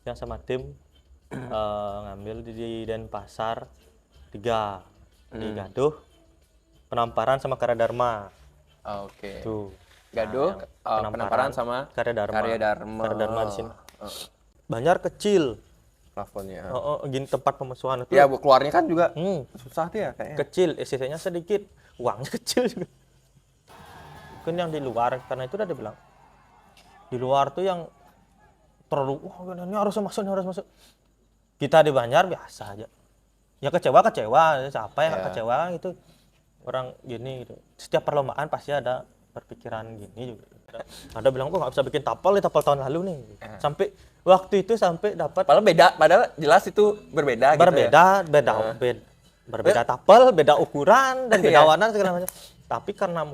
yang sama tim ngambil di Denpasar 3 di Gaduh, Penamparan sama Karya Dharma. Oke. Tuh. Gaduh, Penamparan sama Karya Dharma. Karya Dharma. Karya Dharma di sini. Banjar kecil. Plafonnya. Gini tempat pemusuhan itu. Ya, keluarnya kan juga susah tuh ya kayaknya. Kecil, SCC-nya sedikit, uangnya kecil juga. Mungkin yang di luar, karena itu udah dibilang. Di luar tuh yang terlalu, wah ini harus masuk, ini harus masuk. Kita di Banjar biasa aja. Ya kecewa, siapa yang nggak kecewa gitu. Orang gini gitu. Setiap perlombaan pasti ada berpikiran gini juga. Ada bilang, kok nggak bisa bikin tapal tahun lalu nih. Sampai waktu itu dapat. Padahal jelas itu berbeda gitu ya. Berbeda tapal, beda ukuran dan beda warna segala macam. Tapi karena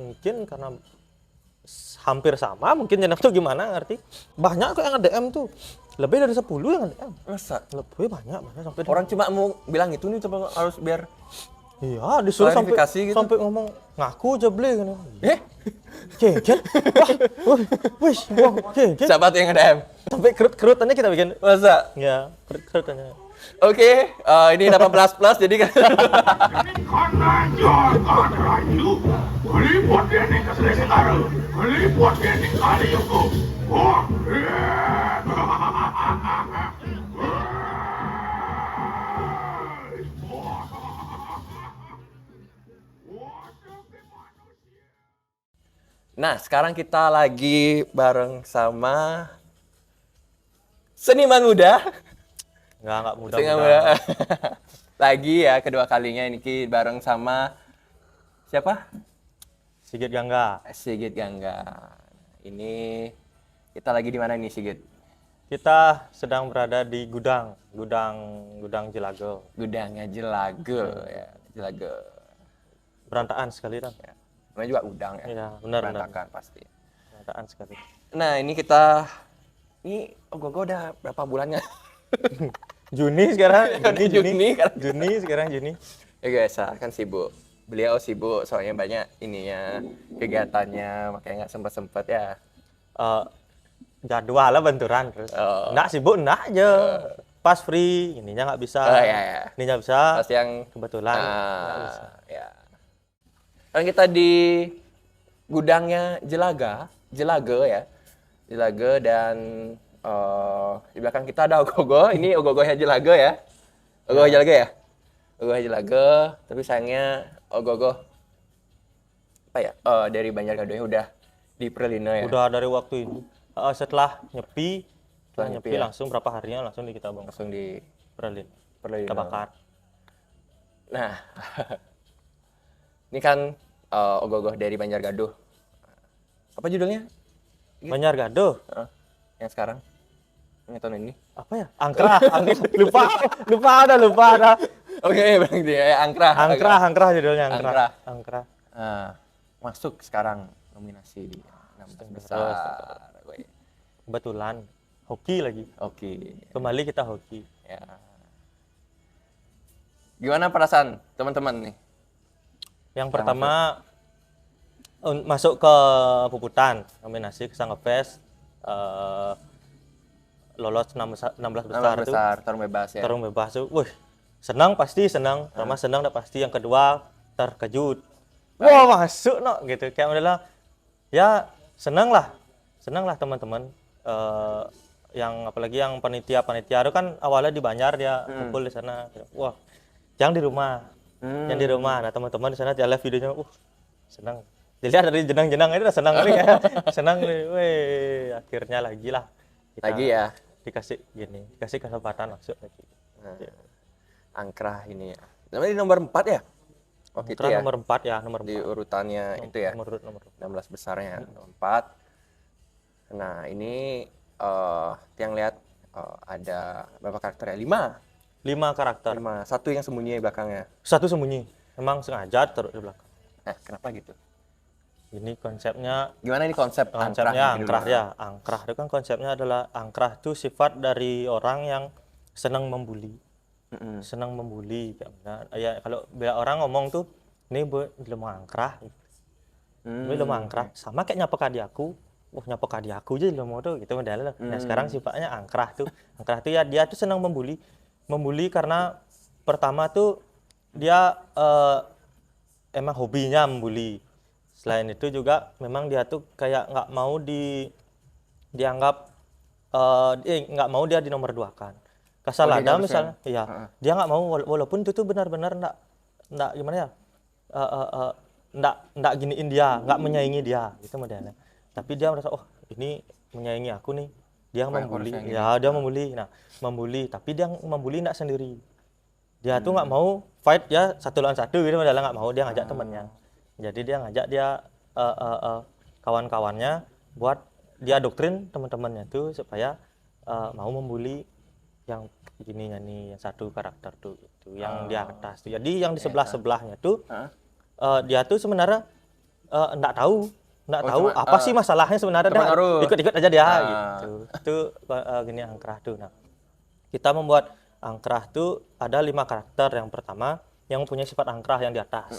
hampir sama, mungkin jenab tuh gimana ngerti. Banyak kok yang DM tuh. Lebih dari 10 yang DM. Masa? Lebih banyak sampai orang cuma mau bilang itu nih coba harus biar iya, disuruh sampai gitu. Sampai ngomong ngaku aja beli gitu. Geget. Wah, geget. Siapa tuh yang nge-DM? Sampai kerut-kerutannya kita bikin. Masa? Ya, kerut-kerutannya. Oke, ini 18 plus jadi kan. Nah, sekarang kita lagi bareng sama seniman muda. Enggak mudah. Lagi ya, kedua kalinya ini bareng sama siapa? Sigit Gangga. Sigit Gangga. Ini kita lagi di mana nih, Sigit? Kita sedang berada di gudang Jelago. Gudangnya Jelago ya, Jelago. Berantakan sekali kan? Ya. Namanya juga udang ya. Iya, benar. Berantakan pasti. Berantakan sekali. Nah, ini Ogogo udah berapa bulannya? Juni sekarang. Juni. Ya guys, kan sibuk. Beliau sibuk soalnya banyak ininya kegiatannya, makanya nggak sempet ya. Jadwalnya benturan terus. Nggak sibuk aja. Pas free, ininya nggak bisa. Ya. Ininya bisa. Pas yang kebetulan nggak bisa. Ya. Sekarang kita di gudangnya Jelago ya. Jelago dan di belakang kita ada Ogogo. Ini Ogogonya Jelago ya. Ogogo Jelago ya? Ogogo Jelago, tapi sayangnya Ogogo dari Banjargadohnya udah di Perlino ya. Udah dari waktu itu. Setelah nyepi ya. langsung berapa harinya langsung di kita bang. Langsung di Perlino. Kita bakar. Nah, ini kan Ogogo dari Banjargadoh. Apa judulnya? Banjargadoh. Yang sekarang? Yang tahun ini? Apa ya? Angkrah. lupa ada. Oke, berarti ya Angkrah judulnya Angkrah. Masuk sekarang nominasi di 16 besar. Kebetulan hoki lagi. Oke. Kembali kita hoki. Ya. Gimana perasaan teman-teman nih? Yang pertama masuk ke Puputan, nominasi ke Sangefest, lolos 16 besar, tarung bebas ya. Tarung bebas tuh, wih, senang. Pertama senang udah pasti, yang kedua terkejut. Wah, masuk gitu. Kayak udahlah, ya senang lah teman-teman. Yang apalagi yang panitia itu kan awalnya di Banjar, dia kumpul di sana. Wah, yang di rumah. Nah teman-teman di sana dia live videonya, senang. Dilihat dari jenang-jenang itu udah senang nih ya. Senang nih, weh, akhirnya lagi lah. Lagi ya. Dikasih kesempatan masuk lagi. Angkrah ini ya. Namanya di nomor 4 ya? Waktu itu ya. Nomor 4 ya, nomor 4. Di urutannya itu ya. Nomor 16 besarnya, nomor 4. Nah, ini yang lihat ada berapa karakter ya? 5 karakter. 5. Satu yang sembunyi di belakangnya. Satu sembunyi. Emang sengaja taruh di belakang. Kenapa gitu? Ini konsepnya. Gimana ini konsepnya angkrah ya. Angkrah itu kan konsepnya adalah angkrah itu sifat dari orang yang senang membuli. Senang membuli. Ya kalau orang ngomong tuh, ini bu, belum angkrah. Belum angkrah. Sama kayak nyapa kadi aku. wah nyapa kadi aku aja lo mau tuh gitu modalnya. Nah sekarang sifatnya angkrah tuh ya dia tuh senang membuli karena pertama tuh dia emang hobinya membuli. Selain itu juga memang dia tuh kayak nggak mau dianggap nggak mau dia dinomorduakan. Kasal Oh, jadi ada harus misalnya, yang ya dia nggak mau walaupun itu tuh benar-benar nggak gimana ya, nggak giniin dia, nggak menyaingi dia gitu modelnya. Tapi dia merasa oh ini menyaingi aku nih, dia Kayak membuli, harus yang gini. ya dia membuli. Nah membuli, tapi dia membuli nggak sendiri. Dia tuh nggak mau fight ya 1 lawan 1 gitu modelnya, nggak mau, dia ngajak temennya. Jadi dia ngajak kawan-kawannya buat dia doktrin teman-temannya tuh supaya mau membuli yang gininya nih, yang satu karakter tuh itu yang di atas tuh. Jadi yang di sebelah-sebelahnya tuh dia tuh sebenarnya nggak tahu cuma, apa sih masalahnya sebenarnya, teman dia baru. ikut-ikut aja dia gitu. Itu gini angkrah tuh. Nah, kita membuat angkrah tuh ada 5 karakter. Yang pertama yang punya sifat angkrah yang di atas.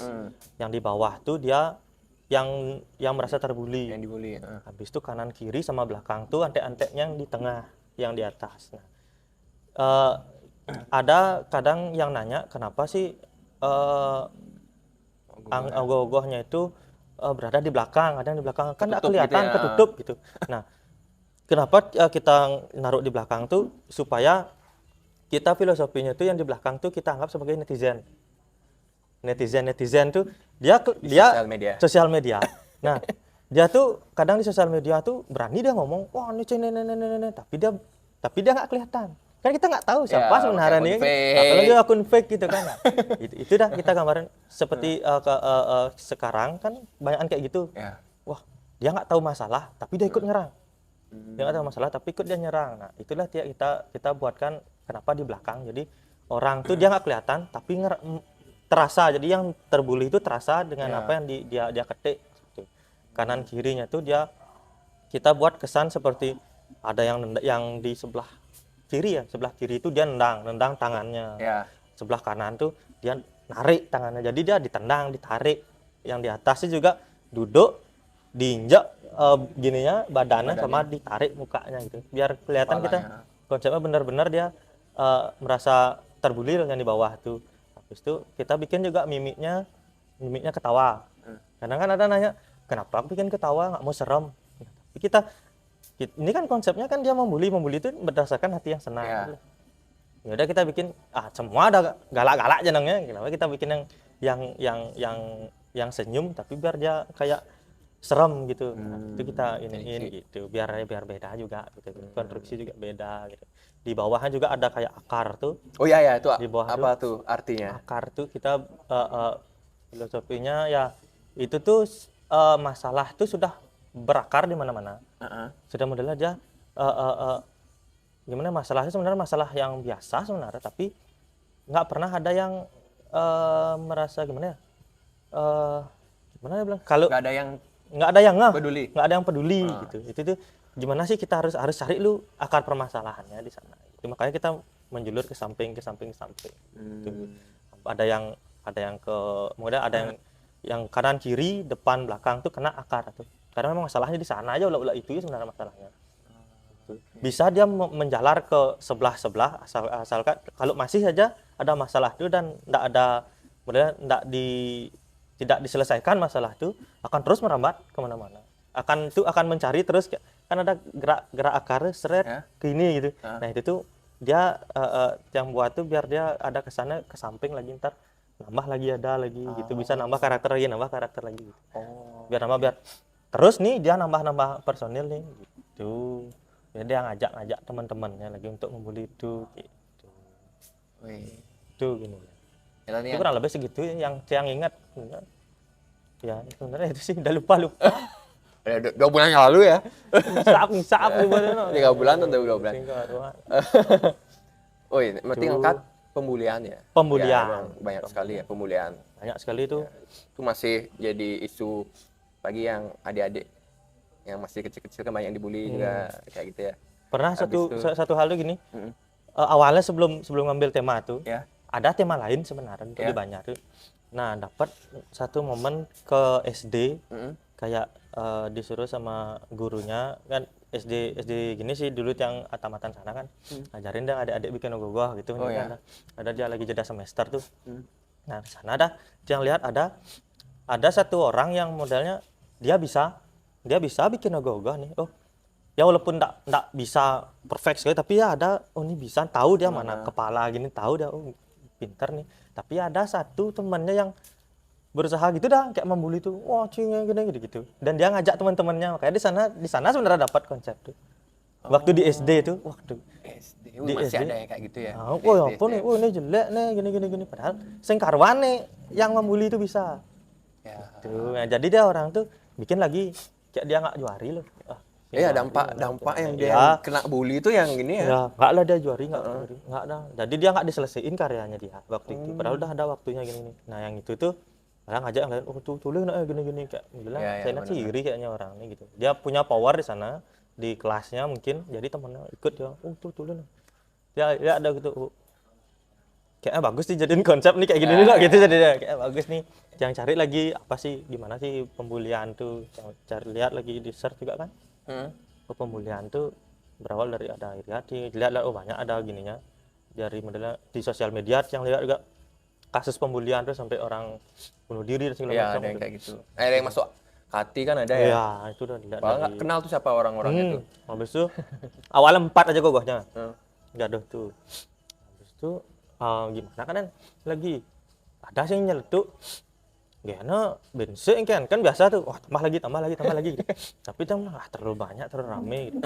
Yang di bawah tuh dia yang merasa terbuli. Yang dibully. Habis itu kanan kiri sama belakang tuh antek-anteknya yang di tengah, yang di atas. Nah, ada kadang yang nanya kenapa sih ogoh-ogohnya itu berada di belakang, ada yang di belakang kan nggak Ketutup kelihatan, gitu ya. ketutup gitu. Nah, kenapa kita naruh di belakang tuh supaya kita filosofinya tuh yang di belakang tuh kita anggap sebagai netizen tuh dia sosial media. Nah, dia tuh kadang di sosial media tuh berani dia ngomong wah ini tapi dia nggak kelihatan, kan kita nggak tahu siapa Ya, sebenarnya akun nih, fake. apalagi akun fake gitu kan. Nah, itu dah kita gambarin seperti sekarang kan banyak kayak gitu. Ya. Wah dia nggak tahu masalah tapi dia ikut nyerang, dia nggak tahu masalah tapi ikut dia nyerang. Nah itulah kita buatkan kenapa di belakang, jadi orang tuh dia nggak kelihatan tapi terasa, jadi yang terbuli itu terasa dengan apa yang dia ketik gitu. Kanan kirinya tuh kita buat kesan seperti ada yang di sebelah kiri itu dia nendang tangannya. Ya. Sebelah kanan tuh dia narik tangannya, jadi dia ditendang, ditarik. Yang di atasnya juga duduk diinjak gininya badannya sama ditarik mukanya gitu, biar kelihatan kita konsepnya benar-benar dia merasa terbuli yang di bawah tuh. Habis itu kita bikin juga mimiknya ketawa. Kadang kan ada nanya kenapa aku bikin ketawa, nggak mau serem. Tapi ini kan konsepnya kan dia membuli itu berdasarkan hati yang senang. Ya udah kita bikin semua ada galak-galak jenengnya, kenapa kita bikin yang senyum tapi biar dia kayak serem gitu. Nah, itu kita iniin gitu biar beda juga gitu. Konstruksi juga beda gitu. Di bawahnya juga ada kayak akar tuh. Oh iya ya, itu Di bawah apa tuh artinya? Akar tuh kita filosofinya ya itu tuh masalah tuh sudah berakar di mana-mana. Sudah modelnya aja gimana, masalahnya sebenarnya masalah yang biasa sebenarnya, tapi nggak pernah ada yang merasa gimana ya, gimana ya bilang, kalau nggak ada yang peduli gitu. Itu tuh gimana sih, kita harus cari lu akar permasalahannya di sana gitu. Makanya kita menjulur ke samping gitu. Kemudian ada yang kanan kiri depan belakang tuh kena akar tuh, karena memang masalahnya di sana aja, ulah itu sebenarnya masalahnya. Bisa dia menjalar ke sebelah asalkan kalau masih saja ada masalah itu dan tidak diselesaikan masalah itu, akan terus merambat kemana-mana, akan mencari terus, kan ada gerak akar seret ke ini gitu. Nah itu tuh dia yang buat tuh biar dia ada kesannya ke samping lagi, ntar nambah lagi gitu, bisa nambah karakter lagi gitu. biar terus nih dia nambah personil nih gitu. Jadi dia ngajak teman-temannya lagi untuk membuli itu gitu. Itu gini. Itu kurang lebih segitu yang ingat. Ya sebenarnya itu sih udah lupa. Ya, 2 bulan yang lalu ya. Saap sebenarnya. 3 bulan atau 2 bulan. Oh iya, berarti angkat pembulian ya? Pembulian. Ya, banyak sekali ya pembulian. Banyak sekali itu. Itu masih jadi isu bagi yang adik-adik yang masih kecil-kecil, kan banyak yang dibully juga kayak gitu ya. Pernah satu hal tuh gini. Awalnya sebelum ngambil tema tuh, ada tema lain sebenarnya lebih banyak tuh. Nah, dapat satu momen ke SD kayak disuruh sama gurunya kan SD gini sih dulu yang tamatan sana kan ngajarin dia adik-adik bikin ogoh-ogoh gitu. Oh, Kan ya? ada dia lagi jeda semester tuh. Nah di sana yang lihat ada satu orang yang modelnya dia bisa bikin ogoh-ogoh nih. Oh ya walaupun ndak bisa perfect sekali tapi ya ada, oh ini bisa, tahu dia mana kepala gini, tahu dia, oh pinter nih. Tapi ada satu temannya yang berusaha gitu dah kayak membuli tuh, wah cing gini gitu, dan dia ngajak teman-temannya. Makanya di sana sebenarnya dapat konsep tuh waktu di SD tuh, waktu SD. di Masih SD ada yang kayak gitu ya? oh ya apa nih, oh ini jelek nih gini padahal sing karuan nih yang membuli itu bisa Ya. tuh. Nah, jadi dia orang tuh bikin lagi kayak dia nggak juari loh. Iya, Juari, dampak yang dia ya, kena bully itu yang gini ya. ya nggak lah dia juari, nggak ada. Jadi dia nggak diselesaiin karyanya dia waktu itu, padahal udah ada waktunya gini. Nah yang itu tuh malah ngajak yang lain, oh tulis nak gini kayak bilang, Ya, saya benar. ciri kayaknya orang ini gitu. Dia punya power di sana di kelasnya mungkin, jadi temennya ikut dia, oh tulis nak. Ya ada gitu, oh, kayaknya bagus nih jadiin konsep nih kayak gini nih gitu, jadi kayak bagus nih. Yang cari lagi apa sih, gimana sih pembulian tuh, yang cari lihat lagi di search juga kan. Pembulian tuh berawal dari ada iri hati, dilihat oh banyak ada gininya dari modelnya di sosial media yang lihat juga kasus pembulian tuh sampai orang bunuh diri dan segala Iya, macam ada yang gitu. kayak gitu. Ada yang masuk hati kan ada ya. Ya itu udah dilihat Padahal nggak dari kenal tuh siapa orang-orangnya tuh. habis itu awalnya 4 aja gogohnya gaduh tuh. Habis itu gimana kan lagi ada sih yang nyeletuk gimana bensin kan biasa tuh, wah tambah lagi gitu. Tapi kan terlalu banyak, terlalu rame gitu.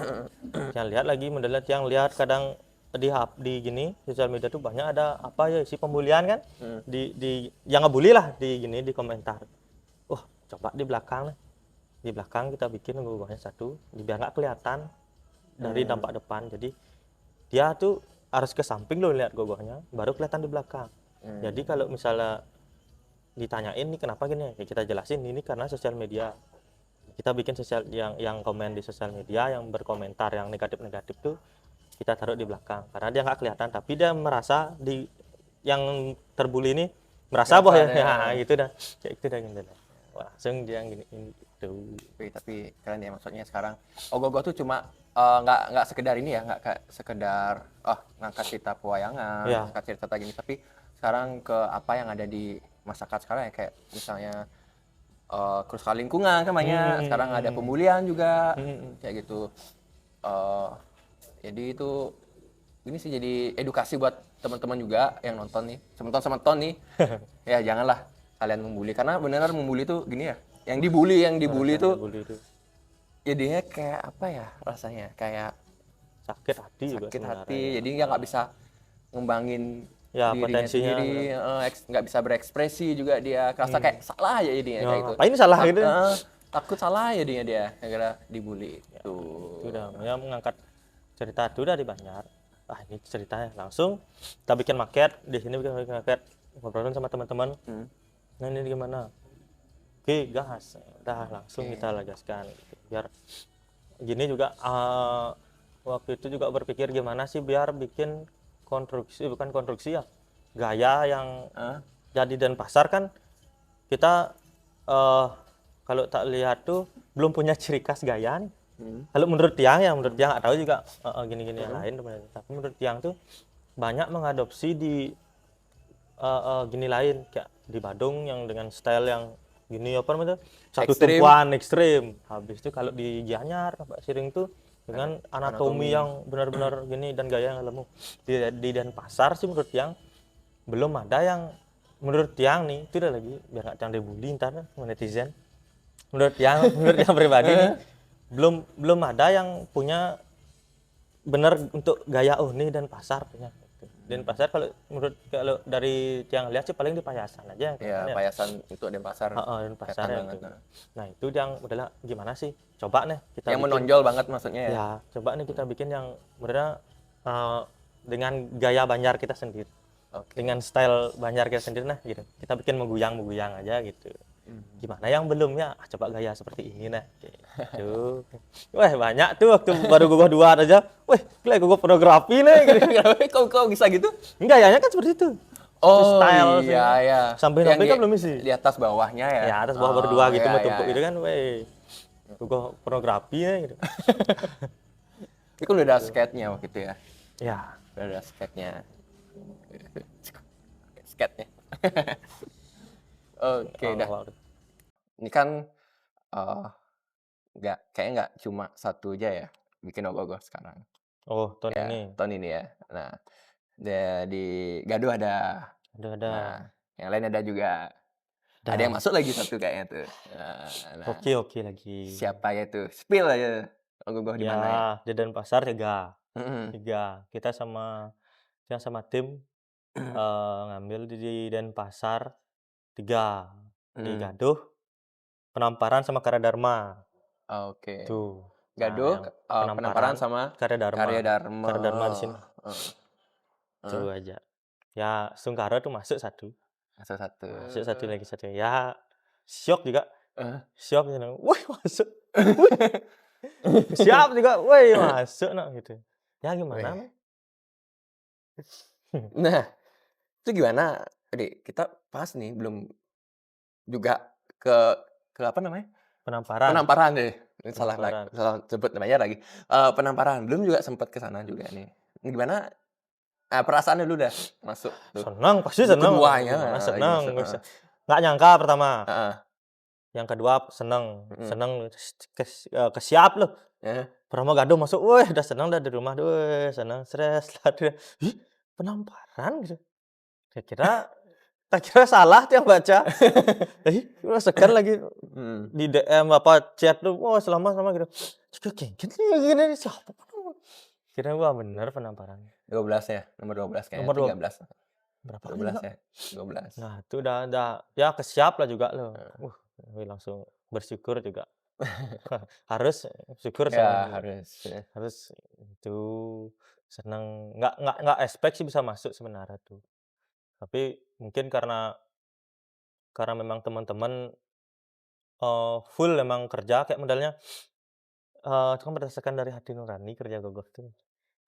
Yang lihat lagi mendalat, yang lihat kadang di gini sosial media tuh banyak ada apa ya isi pembulian kan, di yang ngebully lah di gini di komentar. Wah coba di belakang kita bikin gugurnya satu biar nggak kelihatan dari dampak depan. Jadi dia tuh harus ke samping loh lihat gugurnya baru kelihatan di belakang. Jadi kalau misalnya ditanyain nih kenapa gini ya kita jelasin ini karena sosial media, kita bikin sosial yang komen di sosial media yang berkomentar yang negatif tuh kita taruh di belakang karena dia nggak kelihatan, tapi dia merasa di yang terbuli ini merasa bahwa ya gitu dah kayak gitu dah gitu. Langsung dia gini itu. Tapi keren ya, maksudnya sekarang ogoh-ogoh tuh cuma nggak sekedar ini ya, nggak kayak sekedar ngangkat cerita pewayangan, ngangkat cerita gini, tapi sekarang ke apa yang ada di masyarakat sekarang ya, kayak misalnya kerusakan lingkungan kan banyak, sekarang ada pembulian juga kayak gitu. Jadi itu ini sih jadi edukasi buat teman-teman juga yang nonton nih, sementon nih ya janganlah kalian membuli, karena beneran membuli tuh gini ya, yang dibully itu jadinya kayak apa ya rasanya, kayak sakit hati, jadi nggak bisa ngembangin ya dirinya potensinya sendiri, nggak bisa berekspresi juga, dia kerasa kayak salah ya jadinya kayak gitu. Apa ini salah gitu? Takut salah ya dia gara-gara dibully itu. Udah ya mengangkat cerita itu udah di Banjar. Ini ceritanya langsung kita bikin maket di sini, bikin maket ngobrolin sama teman-teman. Nah ini gimana? Oke gas, udah langsung kita lagaskan gitu. Biar gini juga waktu itu juga berpikir gimana sih biar bikin bukan konstruksi ya, gaya yang jadi Denpasar kan kita kalau tak lihat tuh belum punya ciri khas gaya nih. Kalau menurut Tiang nggak tahu juga gini-gini yang lain teman-teman. Tapi menurut Tiang tuh banyak mengadopsi di gini lain kayak di Badung yang dengan style yang gini apa namanya satu tumpuan ekstrim. Habis itu kalau di Gianyar Mbak Siring tuh dengan anatomi yang benar-benar gini dan gaya yang lemu. Di Denpasar sih menurut Tiang belum ada yang, menurut Tiang nih itu udah lagi biar nggak Tiang dibully ntar sama netizen. Menurut Tiang pribadi nih belum ada yang punya benar untuk gaya nih Denpasar punya. Denpasar kalau dari Tiang lihat sih paling di Payasan aja. Ya, Payasan itu Denpasar. Denpasar ya, gitu. Nah itu yang udahlah gimana sih? Coba nih kita yang bikin, menonjol banget maksudnya ya. Ya coba nih kita bikin yang benar dengan gaya Banjar kita sendiri. Dengan style Banjar kita sendiri nah gitu. Kita bikin mengguyang aja gitu. Gimana yang belum ya? Coba gaya seperti ini nah. Gitu. Wah banyak tuh waktu baru gua 2 aja. Wih, gila gua fotografi nih. Kok bisa gitu? Enggak, ya kan seperti itu. Oh style iya. Sampai kan belum isi. Di atas bawahnya ya. Ya atas bawah berdua gitu tumpuk gitu kan. Weh. Gogoh pornografi ya gitu. Itu kan udah ada skate-nya waktu itu ya. Ya, Udah ada skate-nya. Skate-nya. Oke, dah. awal-awal. Ini kan eh kayaknya nggak cuma satu aja ya bikin ogoh-ogoh sekarang. Oh, tahun Ya, ini tahun ini ya. Nah, di Gaduh ada. ada. Nah, yang lain ada juga. Ada Ada. yang masuk lagi satu kayaknya tuh. Nah, Oke lagi. siapa ya tuh? Spill aja. Ogoh-ogoh di mana ya? Ya, di Denpasar 3. Mm-mm. 3. Kita sama tim ngambil di Denpasar 3. Di Mm. Gaduh, Penamparan sama Karadharma. Oke. Tuh. Nah, Gaduh, yang Penamparan Penamparan, sama Karadharma. Karya Dharma. Karadharma di sini. Heeh. Itu aja. Ya, Sungkara tuh masuk satu. Satu-satu. Masuk satu lagi satu. Ya, syok juga. Eh. Syok gitu. Wih, masuk. Wih, siap juga. Wih, masuk nah gitu. Ya gimana, Wih. Mas? Nah, itu gimana? Tadi kita pas nih belum juga ke apa namanya? Penamparan. Penamparan deh. Ini salah Penamparan. salah sebut namanya lagi. Penamparan belum juga sempat ke sana juga nih. Ini gimana? Perasaannya dulu dah masuk tuh. Senang, pasti Untuk senang. keduanya, Gimana lagi senang. heeh. Nggak nyangka pertama. Heeh. Yang kedua senang. Mhm. Senang kesiap loh. Heeh. Pertama Gaduh masuk, wih udah senang dah di rumah, wih senang stres lah dia. Ih, Penamparan gitu. Saya kira tak kira salah tuh yang baca. Ih, segan lagi Mhm. di DM apa chat tuh, wah selama gitu. Juga gengget nih gini nih siapa? Kira wah bener Penamparan. 12 ya, nomor 12 kayaknya, Nomor 13. berapa kan 12 juga? ya, 12. Nah, itu udah ya kesiap lah juga loh. Langsung bersyukur juga. Harus syukur sama Ya juga. harus, ya. Harus itu senang, nggak expect sih bisa masuk sebenarnya tuh. Tapi mungkin karena memang teman-teman, full emang kerja kayak modalnya, itu kan berdasarkan dari hati nurani kerja Gogoh tuh.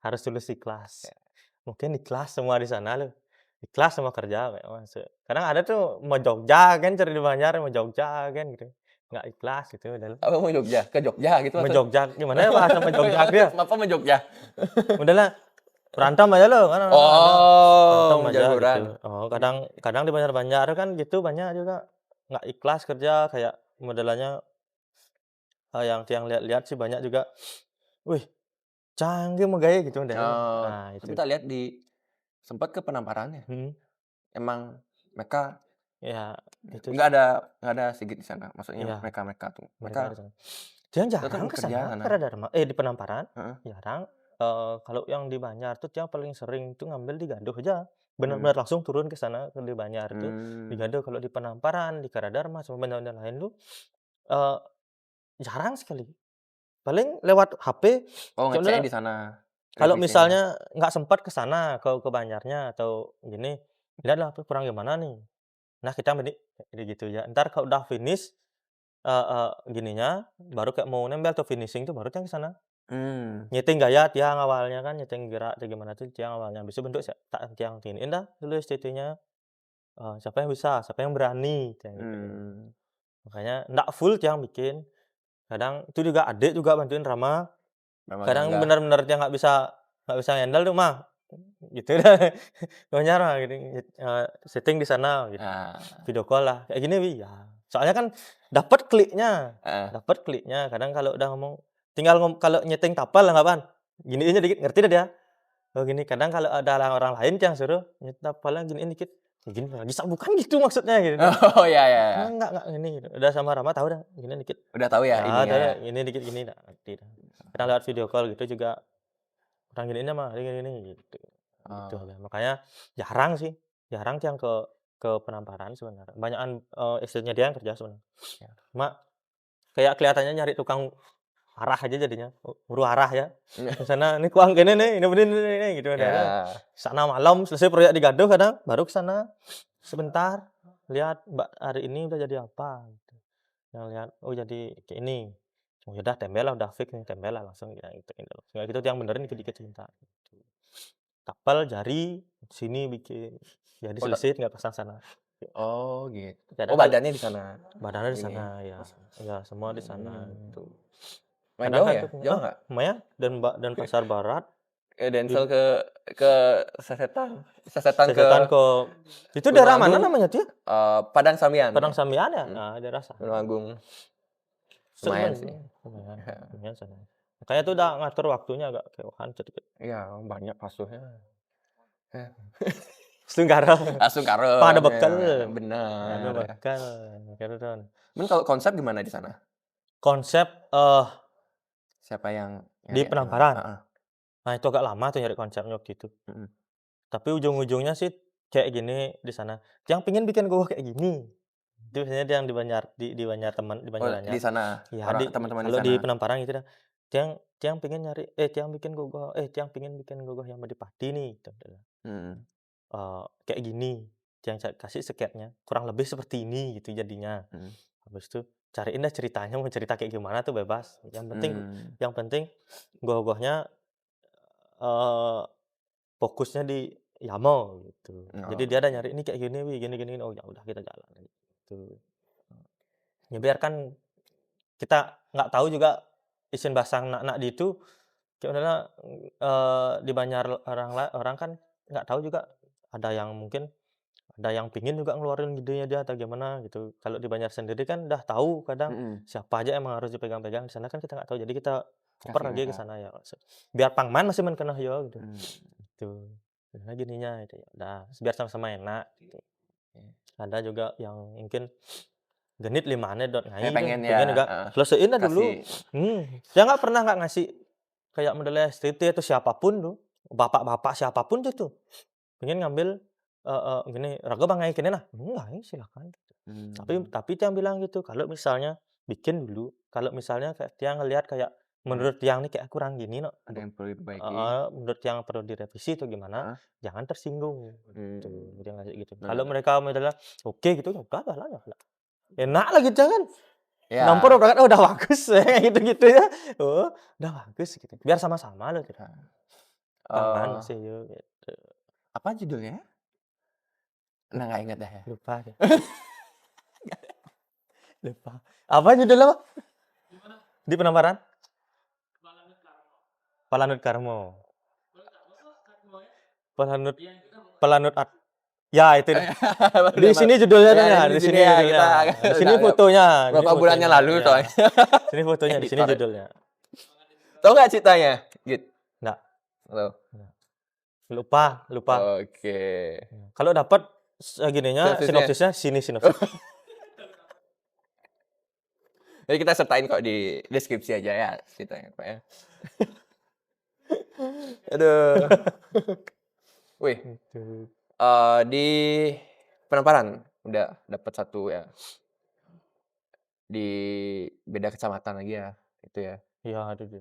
Harus tulus ikhlas. Mungkin ikhlas semua di sana loh. Ikhlas semua kerja kayak masuk. Kadang ada tuh mau Jogja kan cari di Banjar, mau Jogja kan gitu. Nggak ikhlas gitu udahlah. Apa mau Jogja? Ke Jogja gitu Mau maksud Jogja gimana ya bahasa mau Jogja dia? Apa mau Jogja? Udahlah berantem aja lo kan ada Oh, berantem aja gitu. jagoran. Oh, kadang kadang di Banjar-Banjar kan gitu banyak juga nggak ikhlas kerja kayak modelannya, yang lihat-lihat sih banyak juga, "Wih, canggih mah gaya," gitu modelnya. Oh, Nah tapi itu. tak lihat sempat ke Penamparan ya? Mhm. Emang mereka Ya itu nggak ada nggak ada Sigit di sana? Maksudnya iya mereka-mereka tuh, mereka ada mereka sana. Dia tetap jarang ke bekerja sana sana? Karadharma di Penamparan, Heeh. jarang. Kalau yang di Banjar tuh yang paling sering tuh ngambil di Gaduh aja. Mmm. Benar-benar langsung turun ke sana ke di Banjar tuh di Mmm. Gaduh. Kalau di Penamparan, di Karadharma sama benda-benda lain tuh, eee, jarang sekali. Paling lewat HP, Oh, ngeceknya soalnya di sana, kalau revisinya? misalnya nggak sempat ke sana, ke Banjarnya atau gini, lihatlah tuh kurang gimana nih. Nah kita jadi gitu ya, entar kalau udah finish, gininya, baru kayak mau nempel atau finishing tuh baru yang ke sana. Mmm. Nyeting gaya tiang awalnya kan, nyeting gerak atau gimana tuh tiang awalnya, habis itu bentuk tak tiang iniin dah tulis titiknya, siapa yang bisa, siapa yang berani, kayak gitu. Mmm. Makanya ndak full tiang bikin, kadang itu juga adik juga bantuin Rama, Memang kadang nyanggah. bener-bener dia nggak bisa handle tuh, "Mah," gitu dah, maunya Rama gini, syuting di sana gitu, Ah, video call lah, "Kayak gini Wi," ya. Soalnya kan heeh. dapat kliknya, kadang kalau udah ngomong tinggal kalau nyeting tapal anggapan, giniin aja dikit, ngerti dah dia. Oh gini, kadang kalau ada orang lain yang suruh nyeting tapalnya giniin dikit, "Ya gini bisa bukan gitu maksudnya," gitu dah. Oh, ya ya ya. Enggak gini gitu, udah sama Rama tahu dah, giniin dikit. Udah tahu ya Ya ininya tahu ya? dah, ini dikit gini dah, ngerti dah. Kadang lewat video call gitu juga, "Kurang giniinnya mah, gini," gitu. Gitu Oh. aja, makanya jarang sih, jarang yang ke Penamparan sebenarnya, banyakan, istrinya dia yang kerja sebenarnya. Ya. Cuma kayak kelihatannya nyari tukang arah aja jadinya, huru arah ya. Ke sana, "Ini kuang kene nih, ini begini ini," gitu ada. Ya. Sana malam selesai proyek di Gaduh kadang, baru ke sana sebentar, lihat, "Mbak, hari ini udah jadi apa?" Gitu. Yang lihat, "Oh jadi kayak ini." Oh ya udah tempel lah, udah fix nih, tempel lah langsung ya gituin dulu. Nggak gitu yang benerin dikit-dikit sebentar, gitu. Tapel, jari, sini bikin, jadi Oh, selesai tinggal pasang sana. Oh gitu. Kadang Oh kalau badannya di sana. badannya di Ini ya. sana ya, ya semua di sana Hmm. gitu. Main Kadang jauh kan ya? tuh Jauh nggak? lumayan dan pasar barat di Denzel ke Sasetan. Sasetan ke Sesetan ke itu Gunung daerah mana Agung, namanya tuh ya? Padang Samian Padang ya? Sambian ya? Hmm, Nah, daerah sana. Gunung Agung. Lumayan Lumayan, sih. lumayan, lumayan sana. Makanya tuh udah ngatur waktunya agak keohan jadi Iya, banyak pasuhnya. Eh, Sunggara. Langsung karep Pada ya, bekal. Ada bener ya. bekal. Gitu kan. Kalau konsep gimana di sana? Konsep Siapa yang di nyari atau gimana? Penangkaran. Heeh, Nah, itu agak lama tuh nyari konsepnya waktu itu. mhm. Tapi ujung-ujungnya sih kayak gini di sana. Yang pengen bikin gua kayak gini. Itu biasanya dia yang di Banjar teman di Oh, di Banjaranyar. sana, Ya orang di teman-teman di kalau di sana? Penamparang gitu dah. Tiang Tiang pengen nyari Tiang bikin gogoh Tiang pengen bikin gogoh yang Madipati nih gitu. Mhm, Kayak gini. Tiang kasih sketnya, kurang lebih seperti ini gitu jadinya. mhm. Habis itu cariin deh ceritanya mau cerita kayak gimana tuh bebas. Mmm, Yang penting gogohnya eee, fokusnya di Yamo gitu. Jadi dia ada oke. nyari, "Ini kayak gini wi, gini gini." Oh ya udah kita jalan gitu. Ya biarkan kita nggak tahu juga isin bahasa nak di itu, kayak udahlah, di Banjar orang kan nggak tahu juga, ada yang mungkin ada yang pingin juga ngeluarin idenya dia atau gimana gitu. Kalau di Banjar sendiri kan udah tahu kadang Mhm, siapa aja emang harus dipegang-pegang, di sana kan kita nggak tahu. Jadi kita oper kasih lagi ke mereka. sana ya, biar pangman masih kenah yo gitu. Mmm, Gitu. Nah gininya itu ya udah, biar sama-sama enak gitu. oke. Ada juga yang mungkin genit limane dot ngai tuh, Pengen ya, pengen juga heeh, selesaiin dah kasih dulu. Dia nggak pernah nggak ngasih kayak modelnya STT atau siapapun tuh, bapak-bapak siapapun tuh, pengen ngambil, gini, "Raga Bang ngai kene nah." "Enggak, silakan." mmm, Tapi Tiang bilang gitu, "Kalau misalnya bikin dulu, kalau misalnya kayak Tiang ngelihat kayak mhm, menurut Tiang nih kayak kurang gini no, ada yang perlu diperbaiki, heeh, menurut Tiang perlu direvisi atau gimana, heeh, jangan tersinggung." Gitu, mmm, dia ngasih gitu. Kalau bener. mereka modelnya oke gitu, ya udah lah, enak lah gitu kan. Nampol Ya, berangkat, "Oh udah bagus," gitu-gitu ya. Oh, udah bagus gitu, biar sama-sama loh gitu, heeh, tangan eee, masih yo gitu, apa judulnya? Nah, nggak inget dah ya. lupa deh, lupa. Apa judulnya, Bang? Di Penambaran? Palanut Karmo. Palanut Palanut ya itu dah. Di Bener sini judulnya ya, tuh ya, di di sini sini ya judulnya. kita Di udah sini agak fotonya, berapa bulannya lalu ya. soalnya Sini fotonya, di sini editor. judulnya. Tahu nggak ceritanya? Git, Nggak, tahu? nggak. Lupa lupa. Oke. Kalau dapat gininya, Sinopsisnya. sinopsisnya sini sinopsis. Jadi kita sertain kok di deskripsi aja ya ceritanya, Pak ya. Aduh. Wih, Gitu. di Penamparan udah dapat satu ya. Di beda kecamatan lagi ya, itu ya. Iya, ada di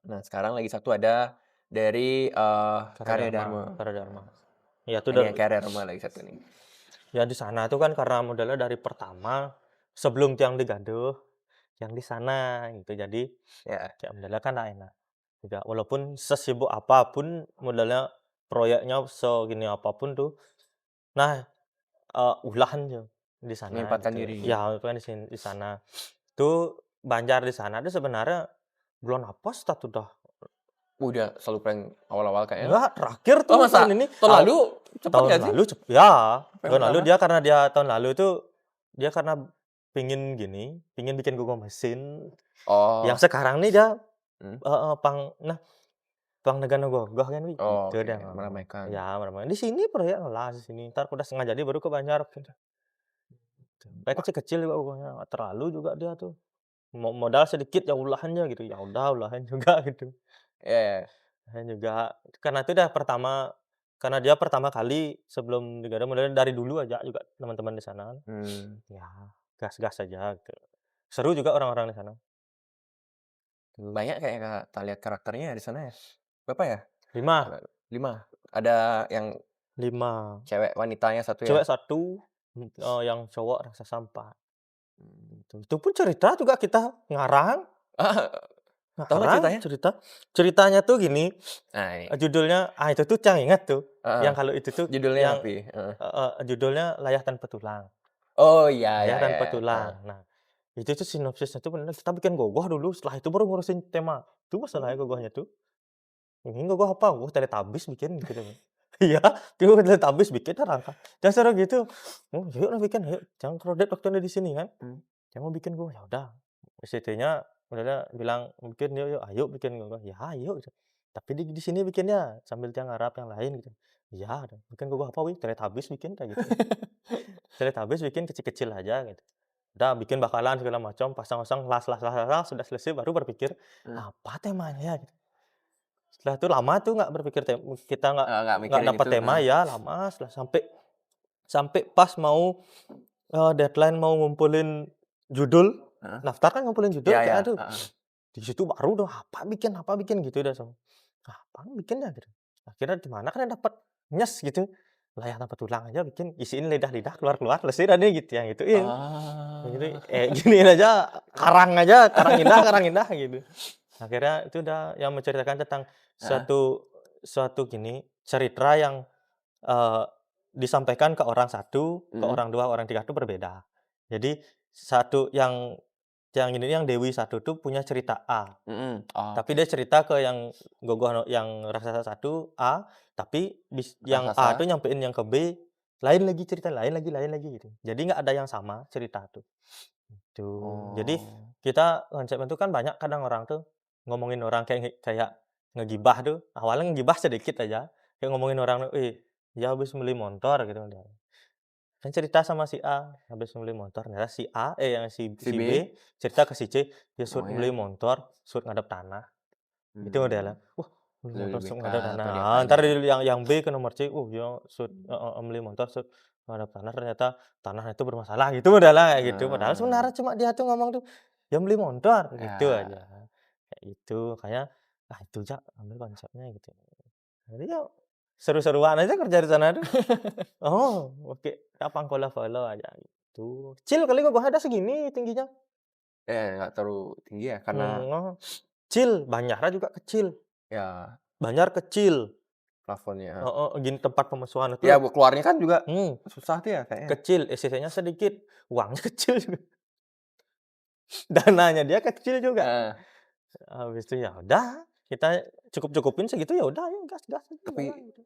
Nah, sekarang lagi satu ada dari, Karya Karadharma Dharma. Karadharma. Ya itu Ini yang Karya Dharma lagi satu nih. ya di sana tuh kan karena modalnya dari pertama, sebelum Tiang digaduh, yang di sana gitu. Jadi Ya, kayak modalnya kan nggak enak. Juga walaupun sesibuk apapun modalnya, proyeknya segini apapun tuh, nah, ulah aja di sana menyempatkan gitu. diri. Ya itu kan di sana. Tuh Banjar di sana tuh sebenarnya bulan apa start udah Udah selalu prank awal-awal kayaknya. enggak, terakhir Oh, tuh tahun masa? ini, Tahun lalu cepet tahun nggak sih? lalu ya, Apa yang tahun lalu pertama? tahun lalu itu dia karena pingin gini, pingin bikin Google mesin, yang Oh, sekarang nih dia, mmm, Pang Negana Gogah kan wi, gitu oke, dia ngomong. meramaikan. Ya bener, "Di sini proyek ngelas di sini, entar udah setengah jadi baru ke Banjar," gitu. Proyek Wah, kecil-kecil juga pokoknya, nggak terlalu juga dia tuh, modal sedikit ya ulah aja gitu, ya udah ulahan juga gitu. iya iya. Saya juga, karena itu dah karena dia pertama kali sebelum digadang modalnya dari dulu aja juga teman-teman di sana kan, Mmm, ya gas-gas aja gitu. Seru juga orang-orang di sana. banyak kayaknya Kak, tak lihat karakternya di sana ya? Berapa ya? 5 Ada 5? Ada yang 5, cewek wanitanya 1 ya? cewek 1, yang cowok raksasa 4 Mmm. gitu. Itu pun cerita juga kita ngarang, Tahu nggak ceritanya? Ceritanya tuh gini, Nah, ini. judulnya itu tuh Cang ingat tuh, Heeh. yang kalau itu tuh Judulnya yang apa? Heeh. judulnya Layah Tanpa Tulang. Oh, iya iya Layah iya, Tanpa iya. Heeh. Tulang. Nah, itu tuh sinopsisnya tuh bener kita bikin gogoh dulu, setelah itu baru ngurusin tema. Itu masalahnya gogohnya tuh. Ini gogoh apa? Gogoh Teletubbies bikin gitu. Iya, gogoh Teletubbies bikin rangka. Jangan seru gitu. Oh, yuk lah bikin, ayo. Jangan krodet waktu ada di sini kan. Mmm. Yang mau bikin gogoh, ya udah. SCT-nya udah bilang, "Bikin yuk yuk, ayo bikin gogoh." "Ya ayo," gitu. "Tapi di sini bikinnya," sambil dia ngarap yang lain gitu. "Iya," "bikin gogoh apa wih?" "Teletubbies bikin," kayak gitu. Teletubbies bikin kecil-kecil aja gitu. Udah bikin bakalan segala macam, pasang-pasang, sudah selesai baru berpikir, Heeh. "Apa temanya ya?" Gitu. Setelah itu lama tuh nggak berpikir kita Nggak nggak mikirin dapat itu, tema heeh. ya lama setelah sampai sampai pas mau, deadline mau ngumpulin judul, Heeh. daftar kan ngumpulin judul Iya iya, kayak aduh, heeh. di situ baru dah apa bikin gitu dah langsung. Apaan bikin ya gitu. Akhirnya di mana kan yang dapat, nyes gitu, layar tanpa tulang aja bikin, isiin lidah-lidah keluar-keluar, selesai dah nih gitu, yang gituin. Yang gitu, Oh. giniin aja, karang indah gitu. Akhirnya itu udah yang menceritakan tentang Heeh. suatu suatu gini, cerita yang, eee, disampaikan ke orang satu, ke Mhm. orang dua, orang tiga itu berbeda. Jadi satu yang ini yang Dewi satu tuh punya cerita A, Mhm. tapi Oke. dia cerita ke yang Gogoh yang raksasa satu A, tapi yang A Raksasa. tuh nyampein yang ke B, lain lagi cerita, lain lagi gitu. Jadi nggak ada yang sama cerita tuh. Gitu. Jadi Oh. kita konsepnya tuh kan banyak kadang orang tuh ngomongin orang kayak ngegibah tuh, awalnya ngegibah sedikit aja, kayak ngomongin orang tuh, dia habis beli motor," gitu dia. Kan cerita sama si A, habis beli motor, ternyata si A yang Si si B? B cerita ke si C, dia shoot beli Ngomongnya motor, shoot ngadep tanah. Gitu modelnya. Wah, beli motor lebih shoot ke ngadep tanah. Ah, pendidikannya entar ya? yang B ke nomor C, dia shoot beli motor shoot ngadep tanah, ternyata tanah itu bermasalah, gitu modelnya kayak gitu. Padahal Eee, sebenarnya cuma dia tuh ngomong tuh, "Ya beli motor," gitu ya. aja. Kayak gitu, makanya, itu Jak, ambil konsepnya gitu. Jadi ya seru-seruan aja kerja di sana tuh. Oh, oke, gampang follow-follow aja gitu. Kecil kali kok, ada segini tingginya. Nggak terlalu tinggi ya, karena Oh, kecil, Banjarnya juga kecil. ya Banjar kecil. plafonnya. Heeh, gini tempat pemusuhan Ya itu, keluarnya kan juga hmm, susah tuh ya kayaknya. kecil, SCC-nya sedikit, uangnya kecil juga, dananya dia kecil juga. Heeh. Habis itu ya udah, kita cukup-cukupin segitu, ya udah ayo gas aja jalan Tapi gitu.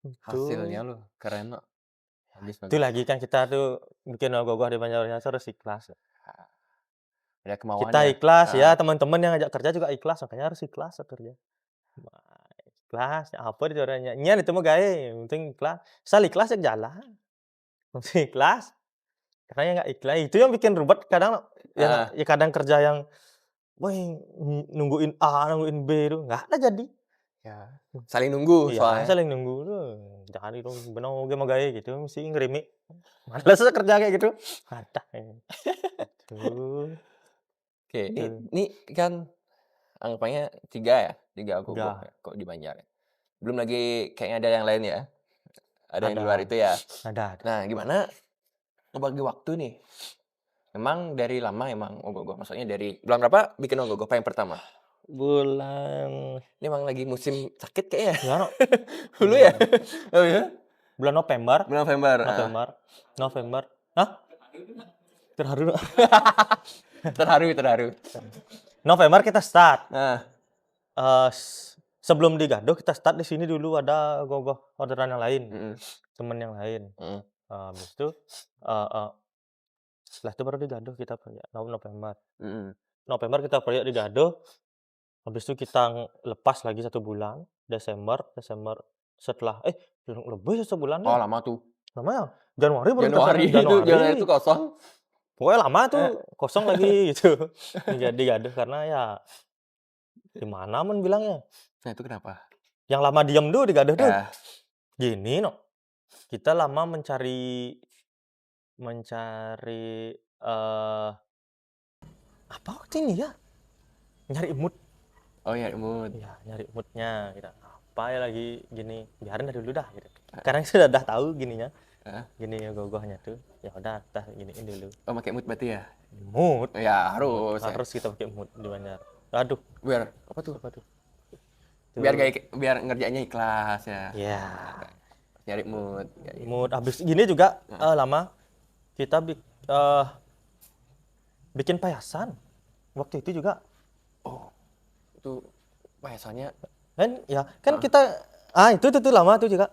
Itu. hasilnya loh keren loh, bagus Itu bagus. lagi kan kita tuh bikin ogoh-ogoh di Banjarnegara harus ikhlas. Ada kemauan Kita ya? ikhlas Heeh. ya, teman-teman yang ngajak kerja juga ikhlas, makanya harus ikhlas kerja. Wah, ikhlas, apa itu orangnya, nyan itu mah gawe, yang penting ikhlas. Asal ikhlas ya jalan, penting ikhlas. Karena yang nggak ikhlas itu yang bikin ruwet kadang, Heeh. ya kadang kerja yang, wah, nungguin A, nungguin B itu nggak ada jadi. Ya, saling nunggu Iya, soalnya. saling nunggu tuh, jangan itu bener oge mah gawe gitu, mesti ngerimi. Males kerja kayak gitu. Adah, gitu. Oke, Gitu. ini kan anggapannya 3 ya, 3 gogoh Enggak, ya, kok di Banjar ya. Belum lagi kayaknya ada yang lain ya? Ada yang di luar ada itu ya? ada. Nah, gimana ngebagi waktu nih? Emang dari lama emang ogoh-ogoh? Maksudnya dari bulan berapa bikin ogoh-ogoh yang pertama? Bulan Ini emang lagi musim sakit kayaknya. ya no, Hulu ya? bulan Oh ya? bulan November Bulan November, heeh. November November. Hah? Terharu. Terharu terharu. November kita start. Nah, Sebelum di Gaduh kita start di sini dulu, ada gogoh orderan yang lain, mhm temen yang lain. mhm Habis itu, eee, setelah itu baru di Gaduh kita kerja, November. mhm. November kita proyek di Gaduh, habis itu kita lepas lagi 1 bulan, Desember Desember setelah lebih 1 bulan Oh deh, lama tuh. lama ya? Januari baru kita Januari itu Januari itu Januari, kosong. pokoknya lama tuh Eh, kosong lagi gitu di Gaduh karena ya gimana men bilangnya, nah itu kenapa? yang lama diem tuh di Gaduh tuh, Ya, gini kita lama mencari mencari, apa waktu ini ya, nyari mood, oh ya imut. ya nyari mood-nya kita, apa ya lagi gini, biarin dari dulu dah gitu. Sekarang sudah tahu gininya, Heeh. gini gogohnya tuh, ya udah kita giniin dulu. Oh pakai mood berarti ya? Mood Ya mood, harus ya. harus kita pakai mood di Banjar. Aduh, Biar apa tuh? apa tuh? Biar ngerjainnya ikhlas ya. Ya, Nyari mood. mood. Habis gini juga lama kita bikin payasan. Waktu itu juga Oh, itu biasanya kan ya kan kita itu lama tuh juga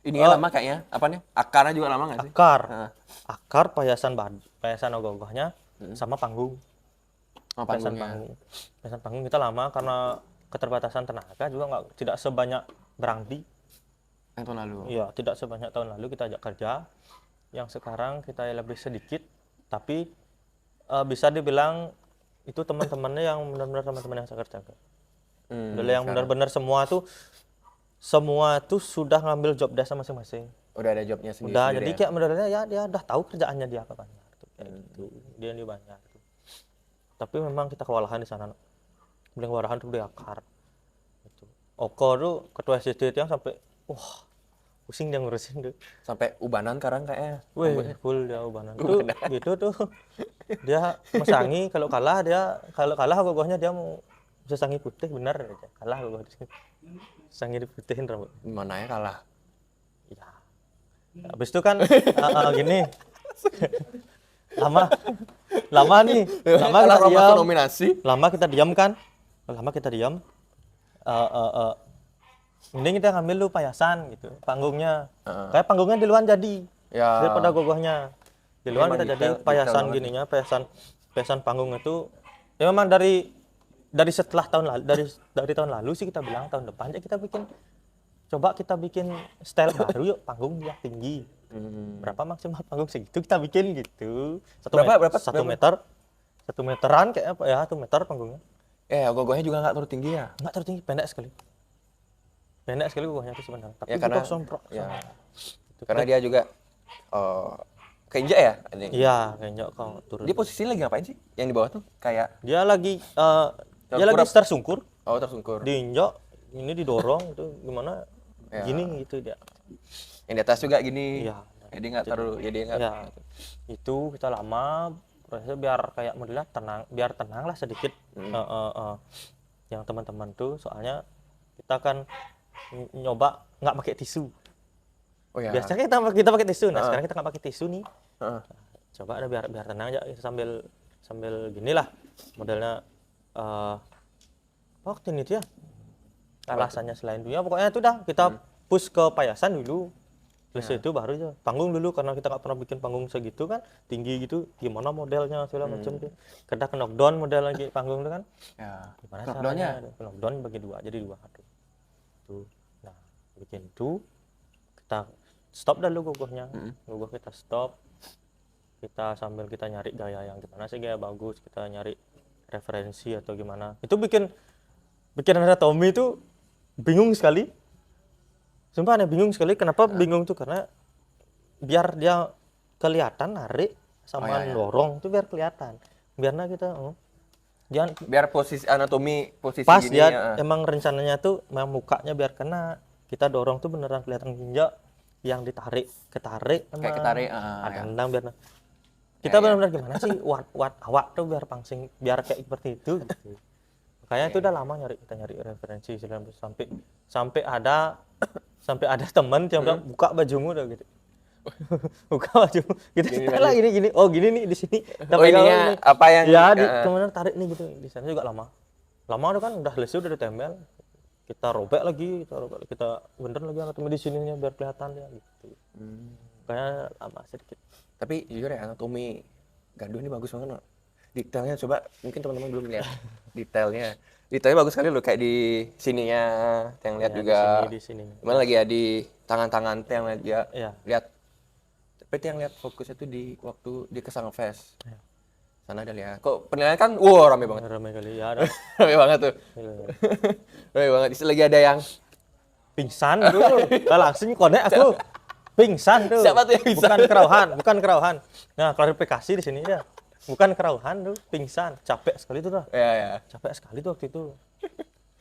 ininya lama kayaknya. Apa nih? Akarnya juga lama nggak sih? akar Heeh. akar payasan ogoh-ogohnya sama panggung. Oh, Payasan panggungnya. panggung. Payasan panggung kita lama karena keterbatasan tenaga juga tidak sebanyak Berangdi. Yang tahun lalu. Iya, tidak sebanyak tahun lalu kita ajak kerja. Yang sekarang kita lebih sedikit, tapi bisa dibilang itu teman-temannya yang benar-benar teman-teman yang saya kerjakan. Udah yang benar-benar semua tuh sudah ngambil job desk masing-masing. Udah ada jobnya sendiri. Udah, jadi kayak benar-benar ya dia udah tahu kerjaannya dia apa banyak tuh, kayak gitu. Dia di banyak tuh. Tapi memang kita kewalahan di sana. Paling kewalahan tuh di akar. Gitu. Oko tuh ketua SDT yang sampai pusing dia ngurusin tuh. Sampai ubanan sekarang kayaknya. Wih, full dia ubanan. Tuh gitu tuh. Dia mesangi kalau kalah gogohnya dia mau sesangi putih benar aja. Kalah gogoh di sini. Sangi diputihin rambut. Mana ya kalah? Ya. Habis itu kan gini. lama nih. Lama Kalah kita masuk diam. nominasi. Lama kita diam kan. Lama kita diam. Mending kita ngambil lu payasan gitu. Panggungnya. Kayak panggungnya di luar jadi. Ya. Daripada gogohnya. Di luar Memang kita jadi detail payasan banget. gininya, payasan panggung itu ya memang dari setelah tahun lalu dari tahun lalu sih kita bilang tahun depan ya kita bikin style baru yuk, panggung yang tinggi. Berapa maksimal panggung segitu kita bikin gitu. Berapa? 1 meter. 1 meteran kayak apa ya, 1 meter panggungnya. Gogohnya juga nggak terlalu tinggi ya. Enggak terlalu tinggi, pendek sekali. Pendek sekali gogohnya itu sebenarnya. Tapi Ya, karena- butuh somprok. ya. Gitu. Karena dia juga keinjak ya. Iya, kayaknya kau turun. Dia posisi lagi ngapain sih? Yang di bawah tuh kayak Dia lagi Terkurap. tersungkur, tersungkur. diinjak, ini didorong itu gimana? Ya. Gini gitu dia. Yang di atas juga gini. Iya. Jadi nggak terlalu, jadi nggak. Ya, itu kita lama prosesnya biar kayak modelnya biar tenang lah sedikit. Yang teman-teman tuh soalnya kita kan nyoba nggak pakai tisu. Oh ya. Biasanya kita pakai tisu. Nah, sekarang kita nggak pakai tisu nih. Heeh. Coba ada biar tenang aja sambil gini lah modelnya waktu ini dia alasannya selain dunia pokoknya itu dah kita push ke payasan dulu. Terus itu baru aja panggung dulu karena kita nggak pernah bikin panggung segitu kan tinggi gitu, gimana modelnya segala macam tuh. Kita ke knockdown model lagi panggung itu kan, Ya. gimana Knockdown-nya? caranya? Knockdown bagi dua, jadi dua tuh. Nah bikin itu kita stop dulu gogohnya, gogoh kita stop, kita sambil kita nyari gaya yang gimana sih, gaya bagus, kita nyari referensi atau gimana. Itu bikin anatomi itu bingung sekali. Sumpah aneh, bingung sekali. Kenapa bingung tuh? Karena biar dia kelihatan narik sama dorong tuh biar kelihatan. Biarnya kita jangan Biar posisi posisi pas gini dia ya. emang rencananya tuh memang mukanya biar kena. Kita dorong tuh beneran kelihatan ginjal yang ketarik Kayak ketarik. ada nendang biar kita benar-benar gimana sih wat awak tuh biar pangsing biar kayak seperti itu gitu. Makanya itu udah lama kita nyari referensi sampai ada teman yang bilang buka bajumu udah gitu. Buka baju kita setelah gini oh gini nih di sini Ininya apa yang ya kemana tarik nih gitu. Di sana juga lama udah kan udah lesu udah ditempel, kita robek lagi kita bener lagi anatomi di sininya biar kelihatan ya gitu. Kayak lama sedikit. Tapi jujur ya anatomi Gaduh ini bagus banget, Mak. Detailnya coba mungkin teman-teman belum lihat. Detailnya bagus sekali loh, kayak di sininya yang lihat Ya, juga. di sini. Gimana lagi ya di tangan-tangan yang lihat ya. Iya. Lihat. Tapi yang lihat fokusnya tuh di waktu di Kesang Fest. Iya. Sana ada lihat. Kok penilaian kan rame banget. Ramai kali ya ada. Rame banget tuh. Rame banget. Di sini lagi ada yang Pingsan tuh. Langsung konek aku. Pingsan tuh. Siapa tuh yang pingsan? Bukan kerauhan. Nah, klarifikasi di sini ya. Bukan kerauhan tuh, pingsan. Capek sekali tuh dah. ya. Capek sekali tuh waktu itu.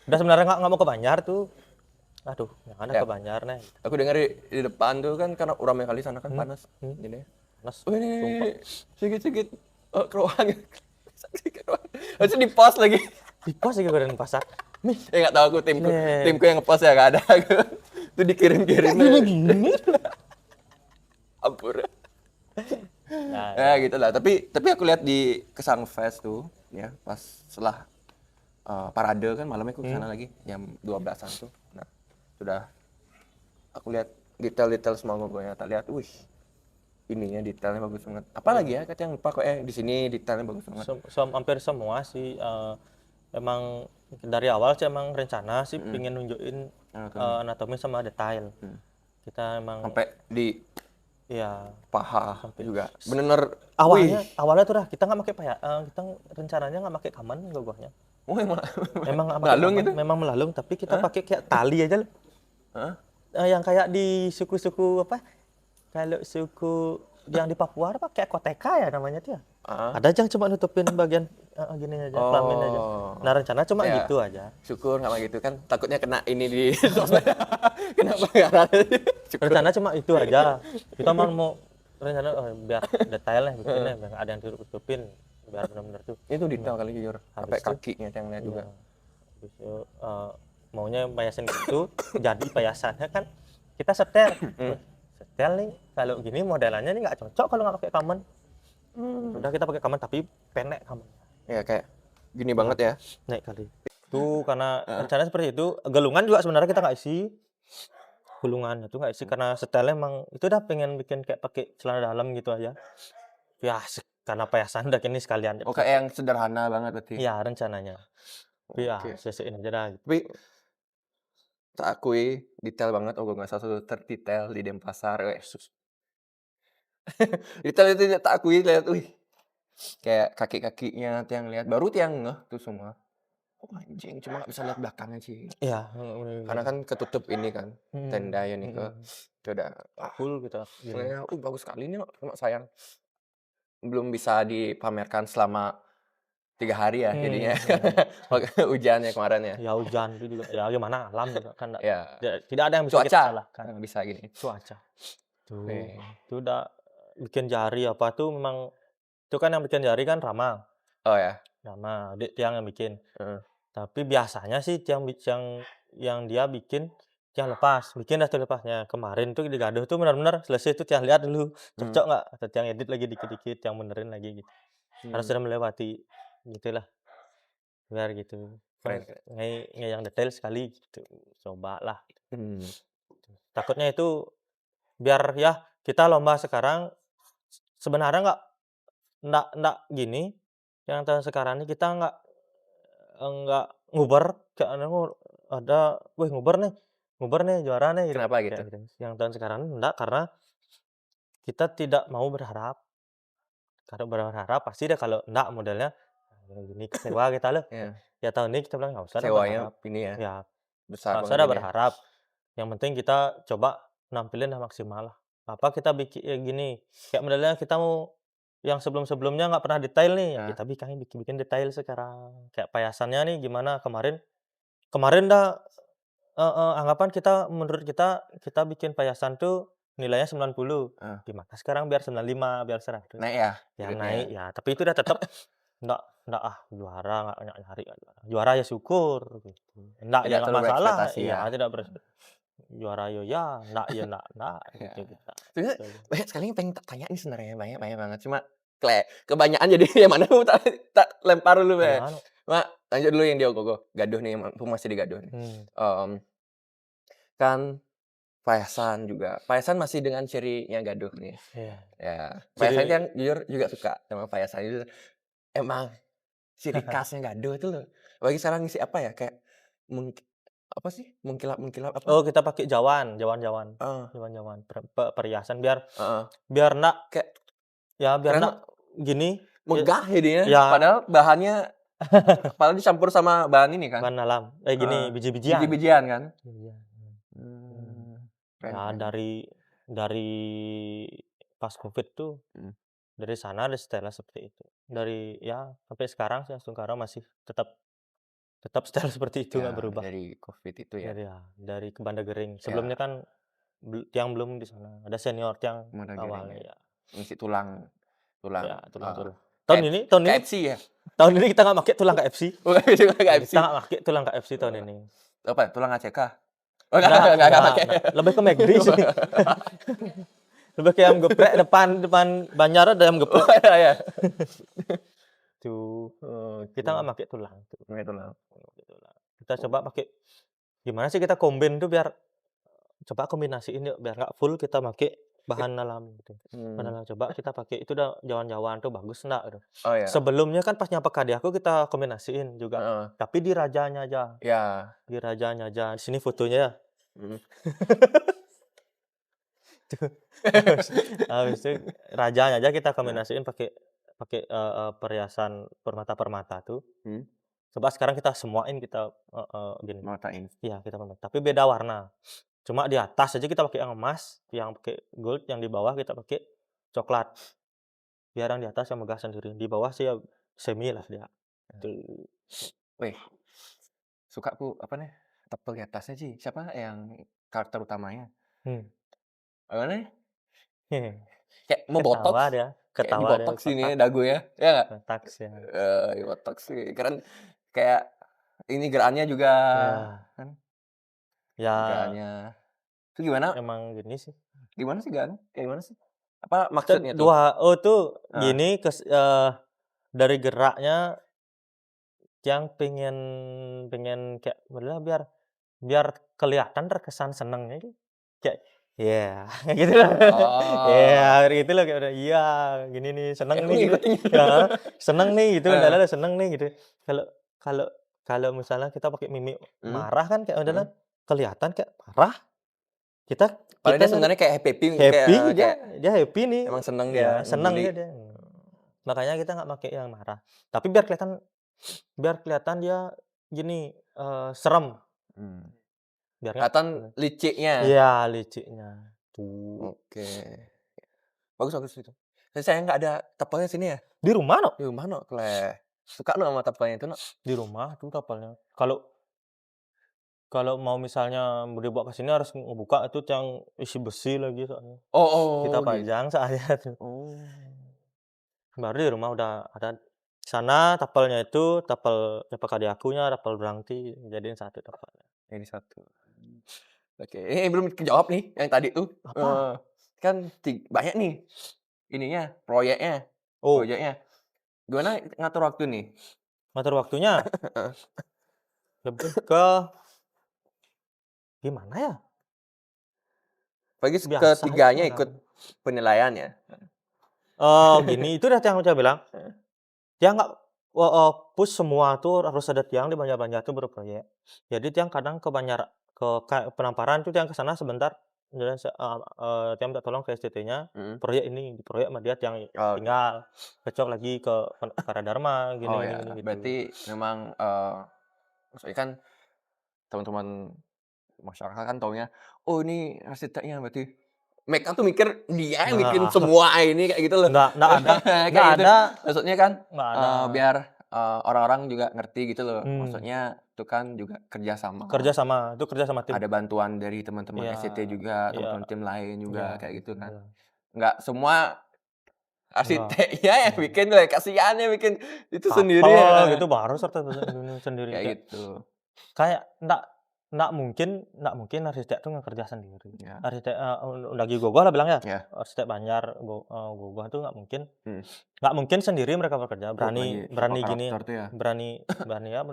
Udah sebenarnya nggak mau ke Banjar tuh. Aduh, yang ada Ya. ke Banjar nih. Aku dengar di depan tuh kan karena rame kali sana kan panas. Gini. Panas. Oh ini sedikit-sedikit kerohan. Harusnya di post lagi. Di post juga dan pasar. Nih, Ya nggak tahu aku Nih. timku yang ngepost ya nggak ada. Itu dikirim-kirim. gini. Ampun. Nah, Ya gitu lah. Tapi aku lihat di Kesang Fest tuh, ya pas setelah parade kan malamnya aku kesana lagi jam 12-an tuh. Nah, sudah aku lihat detail-detail semua gogonya. Tak lihat, wih, ininya detailnya bagus banget. Apalagi ya kata yang lupa kok di sini detailnya bagus banget. hampir semua sih emang dari awal sih emang rencana sih pengen nunjukin anatomi sama detail. Kita emang Sampai di ya paha sampai juga. Bener-bener awalnya tuh dah kita nggak pakai kita rencananya nggak pakai kaman gogohnya. wih, Emang nggak pakai melalung kaman, gitu. memang melalung tapi kita pakai kayak tali aja loh. Hah? Yang kayak di suku-suku apa? Kalau suku yang di Papua apa kayak koteka ya namanya tuh ya. Ah. Ada yang cuma nutupin bagian gini aja, kelamin aja. Nah rencana cuma Ya. gitu aja. Syukur nggak gitu kan. Takutnya kena ini di sosmed. Kenapa nggak ada? Syukur. Rencana cuma itu aja. Kita mau rencana biar detailnya bikinnya biar nggak ada yang ditutupin biar benar-benar tuh. Itu detail kali jujur. Sampai Habis itu- kakinya yang lihat juga. Habis itu, maunya payasan gitu jadi payasannya kan kita setel. Setel nih kalau gini modelannya nih nggak cocok kalau nggak pakai kamen. Udah kita pakai kamen tapi pendek kamen. Ya kayak gini banget ya. Naik kali. Itu karena rencana seperti itu. Gelungan juga sebenarnya kita nggak isi. Gulungan itu nggak isi karena setelnya emang itu udah pengen bikin kayak pakai celana dalam gitu aja. Ya karena payasan udah kini sekalian. Oh kayak yang sederhana banget berarti. Iya rencananya. Tapi ya Oke. sesuaiin aja dah. Gitu. Tapi tak akui detail banget. Oh gue nggak salah satu terdetail di Denpasar. Detail itu tak akui lihat. Wih. Kayak kaki-kakinya tiang lihat. Baru tiang ngeh tuh semua. Oh anjing cuma nggak bisa lihat belakangnya sih. Iya. Karena kan ketutup ini kan tenda ya nih ke itu udah full gitu. sebenarnya bagus sekali nih cuma sayang belum bisa dipamerkan selama 3 hari ya jadinya hujannya kemarin ya. Ya hujan itu juga. Ya gimana alam juga kan. Ya. Tidak ada yang bisa kita Cuaca salahkan. yang bisa gini. Cuaca. Tuh. Oke. Itu udah bikin jari apa tuh memang itu kan yang bikin jari kan Rama. Oh ya. Rama, tiang yang bikin. Heeh. Tapi biasanya sih yang dia bikin tiang lepas, bikin dah tuh lepasnya. Kemarin tuh di Gaduh tuh benar-benar selesai tuh tiang lihat dulu cocok nggak atau tiang edit lagi dikit-dikit, tiang benerin lagi gitu. Harus sudah melewati gitulah. Biar gitu. Keren, keren. Yang detail sekali gitu. Cobalah. Hmm. Takutnya itu biar ya kita lomba sekarang sebenarnya nggak gini. Yang tahun sekarang ini kita nggak nguber kayak ada wih nguber nih juara nih gitu. Kenapa gitu? Kayak gitu. Yang tahun sekarang enggak karena kita tidak mau berharap. Kalau berharap pasti deh kalau enggak modelnya gini kecewa kita loh. Ya. Ya tahun ini kita bilang nggak usah dah Sewanya berharap. ini ya. Ya Besar nggak usah banget dah ini ya. berharap. Yang penting kita coba nampilin yang maksimal lah. Apa kita bikin gini kayak modelnya kita mau yang sebelum-sebelumnya nggak pernah detail nih, ya kita bikin detail sekarang. Kayak payasannya nih gimana kemarin dah anggapan menurut kita bikin payasan tuh nilainya 90. Gimana sekarang biar 95, biar 100. Naik ya. Ya grade-nya. naik ya, tapi itu udah tetap enggak juara nggak nyari juara ya syukur gitu. Enggak Tidak ya nggak terlalu masalah. berekspektasi Iya, ya. tidak juara yo ya, enggak ya enggak Ya. gitu kita. Sebenarnya banyak sekali yang pengen tak tanya nih sebenarnya banyak banget cuma kebanyakan jadi yang mana aku tak lempar dulu ya. Gimana? Mak, lanjut dulu yang di Ogogo. Gaduh nih, mumpung masih di Gaduh nih. Kan payasan juga. Payasan masih dengan cirinya Gaduh nih. Iya. Ya, payasan kan jujur juga suka sama payasan itu. Emang ciri khasnya Gaduh itu loh. Bagi sekarang ngisi apa ya? Kayak apa sih? Mengkilap apa? Oh, kita pakai jawan. Perhiasan biar enggak Kayak biar karena enggak gini megah jadinya. Ya. Padahal bahannya padahal dicampur sama bahan ini kan. bahan alam. Gini biji-bijian. Biji-bijian kan. Ya dari pas Covid tuh dari sana ada style seperti itu. Dari ya sampai sekarang sih Astungkara masih tetap style seperti itu nggak berubah. Dari Covid itu ya. Dari ke Banda Gering. Sebelumnya kan tiang belum di sana. Ada senior tiang Banda awalnya Gering ya. Ngisi tulang. Ya, tulang. Tahun ini KFC ya? tahun ini kita nggak pakai tulang KFC. Bukan juga KFC. Kita nggak pakai tulang KFC tahun ini. Apa? Tulang ACK? Oh, Nggak, enggak pakai. lebih ke McD sih. Lebih ke ayam geprek depan Banjar ada ayam Oh, geprek. ya. Tuh, kita nggak pakai tulang. Pakai tulang. Kita coba pakai gimana sih kita combine tuh biar coba kombinasiin yuk biar nggak full kita pakai bahan alami gitu. Bahan alami. Coba kita pakai itu udah jawan-jawan tuh bagus enggak gitu. Oh ya. Sebelumnya kan pas nyapa kadi aku kita kombinasiin juga. Heeh. Tapi di rajanya aja. Ya. Di rajanya aja. Di sini fotonya ya. Hmm. Habis itu rajanya aja kita kombinasiin pakai perhiasan permata-permata tuh. Coba sekarang kita semuain kita gini. Matain. Iya, kita permata. Tapi beda warna. Cuma di atas aja kita pakai yang emas, yang pakai gold, yang di bawah kita pakai coklat. Biar yang di atas yang megah sendiri. Di bawah sih ya semi lah dia. Tuh. Wih. Suka aku apa nih? Tepel di atasnya sih. Siapa yang karakter utamanya? Mana nih? Kayak mau botox. Ketawa dia. Kayak di Ketawa dia. botox ini dagunya. Ya nggak? Botox ya. Di botox sih. Keren. Kayak ini gerakannya juga. Ya. Kan? Ya. Gerakannya. Itu gimana? Emang gini sih. Gimana sih gerakannya? Kayak gimana sih? Apa maksudnya tuh? Tuh gini dari geraknya yang pengen kayak biar kelihatan terkesan senengnya gitu. Kayak gitu lah. Gitu loh kayak udah gini nih seneng nih gitu. Ya, seneng nih gitu, udah seneng nih gitu. Kalau misalnya kita pakai mimik marah kan kayak udah kelihatan kayak marah. Padahal dia sebenarnya kayak happy dia happy nih. Emang seneng Ya, dia. seneng dia. Makanya kita nggak pakai yang marah. Tapi biar kelihatan dia gini serem. Biar Kelihatan liciknya. Iya, liciknya. Tuh. Oke. Bagus itu. Saya nggak ada tepelnya sini ya? Di rumah no? Di rumah no, suka no sama tepelnya itu no? Di rumah tuh tepelnya. Kalau mau misalnya dibawa ke sini harus ngebuka itu yang isi besi lagi soalnya. Kita pajang soalnya tuh. Baru di rumah udah ada. Sana tapelnya itu tapel kadi akunya, tapel berangti jadiin satu tapelnya. Ini satu. Oke, ini belum kejawab nih yang tadi tuh. Apa? Kan banyak nih ininya, proyeknya. Proyeknya. Gimana ngatur waktu nih? Ngatur waktunya? Lebih ke gimana ya? Bagi ketiganya ikut penilaian ya. Gini, itu udah yang saya bilang. Dia nggak push semua tuh harus ada tiang di Banjar-Banjar tuh berproyek. Jadi tiang kadang ke Penamparan tuh tiang ke sana sebentar. Tiang minta tolong ke STT-nya, proyek ini, di proyek sama dia tiang tinggal. Cocok lagi ke Karadharma gini gitu. Berarti memang maksudnya kan teman-teman masyarakat kan taunya, oh ini arsiteknya berarti mereka tuh mikir dia yang bikin semua ini kayak gitu loh. Nggak ada. Maksudnya kan biar orang-orang juga ngerti gitu loh. Maksudnya itu kan juga kerjasama tim. Ada bantuan dari teman-teman SCT juga, teman-teman tim lain juga kayak gitu kan. Nggak semua arsiteknya yang bikin, kasihan ya bikin itu sendiri ya. Gitu baru serta sendiri kayak gitu. Kayak nggak mungkin arsitek tuh ngekerja sendiri. Arsitek lagi Gogoh lah bilang ya. Arsitek Banjar Gogoh tuh nggak mungkin sendiri mereka bekerja. Berani gini. Berani ya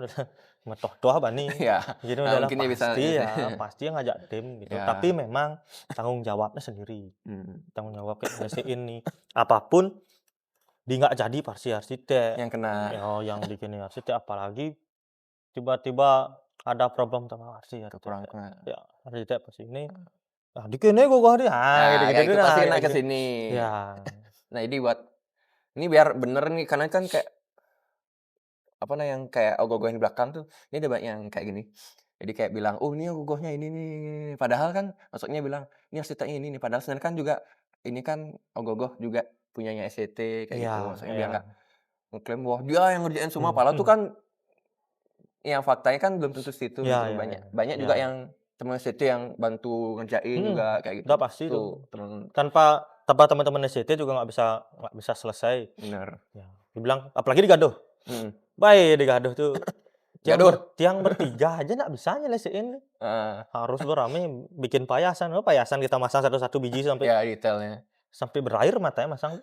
metoh bani. Jadi udah pasti ngajak tim gitu. Tapi memang tanggung jawabnya sendiri. Tanggung jawab kayak ngasihin nih. Apapun nggak jadi pasti arsitek yang kena. Yang bikin arsitek apalagi tiba-tiba ada problem sama arsitek. Arsitek pas ini. Dikene Gogoh dia. Gitu pasti kena ke sini. Nah, ini biar bener nih karena kan kayak yang kayak ogoh-ogoh yang di belakang tuh, ini ada banyak yang kayak gini. Jadi kayak bilang, oh ini ogohnya ini nih. Padahal kan maksudnya bilang, ini arsiteknya ini nih. Padahal sebenarnya kan juga, ini kan ogoh-ogoh juga punyanya SCT kayak gitu. Maksudnya biar nggak ngeklaim, wah dia yang ngerjain semua. Padahal tuh kan, yang faktanya kan belum tentu situ. Banyak juga yang teman SCT yang bantu ngerjain juga kayak gitu. Udah pasti tuh. Tanpa teman-teman SCT juga nggak bisa selesai. Bener. Dibilang apalagi di Gaduh. Hmm. Baik di Gaduh tuh Gaduh. tiang bertiga aja nggak bisa nyelesain. Heeh. Harus berame bikin payasan. Oh, payasan kita masang satu-satu biji sampai Ya detailnya. sampai berair matanya masang.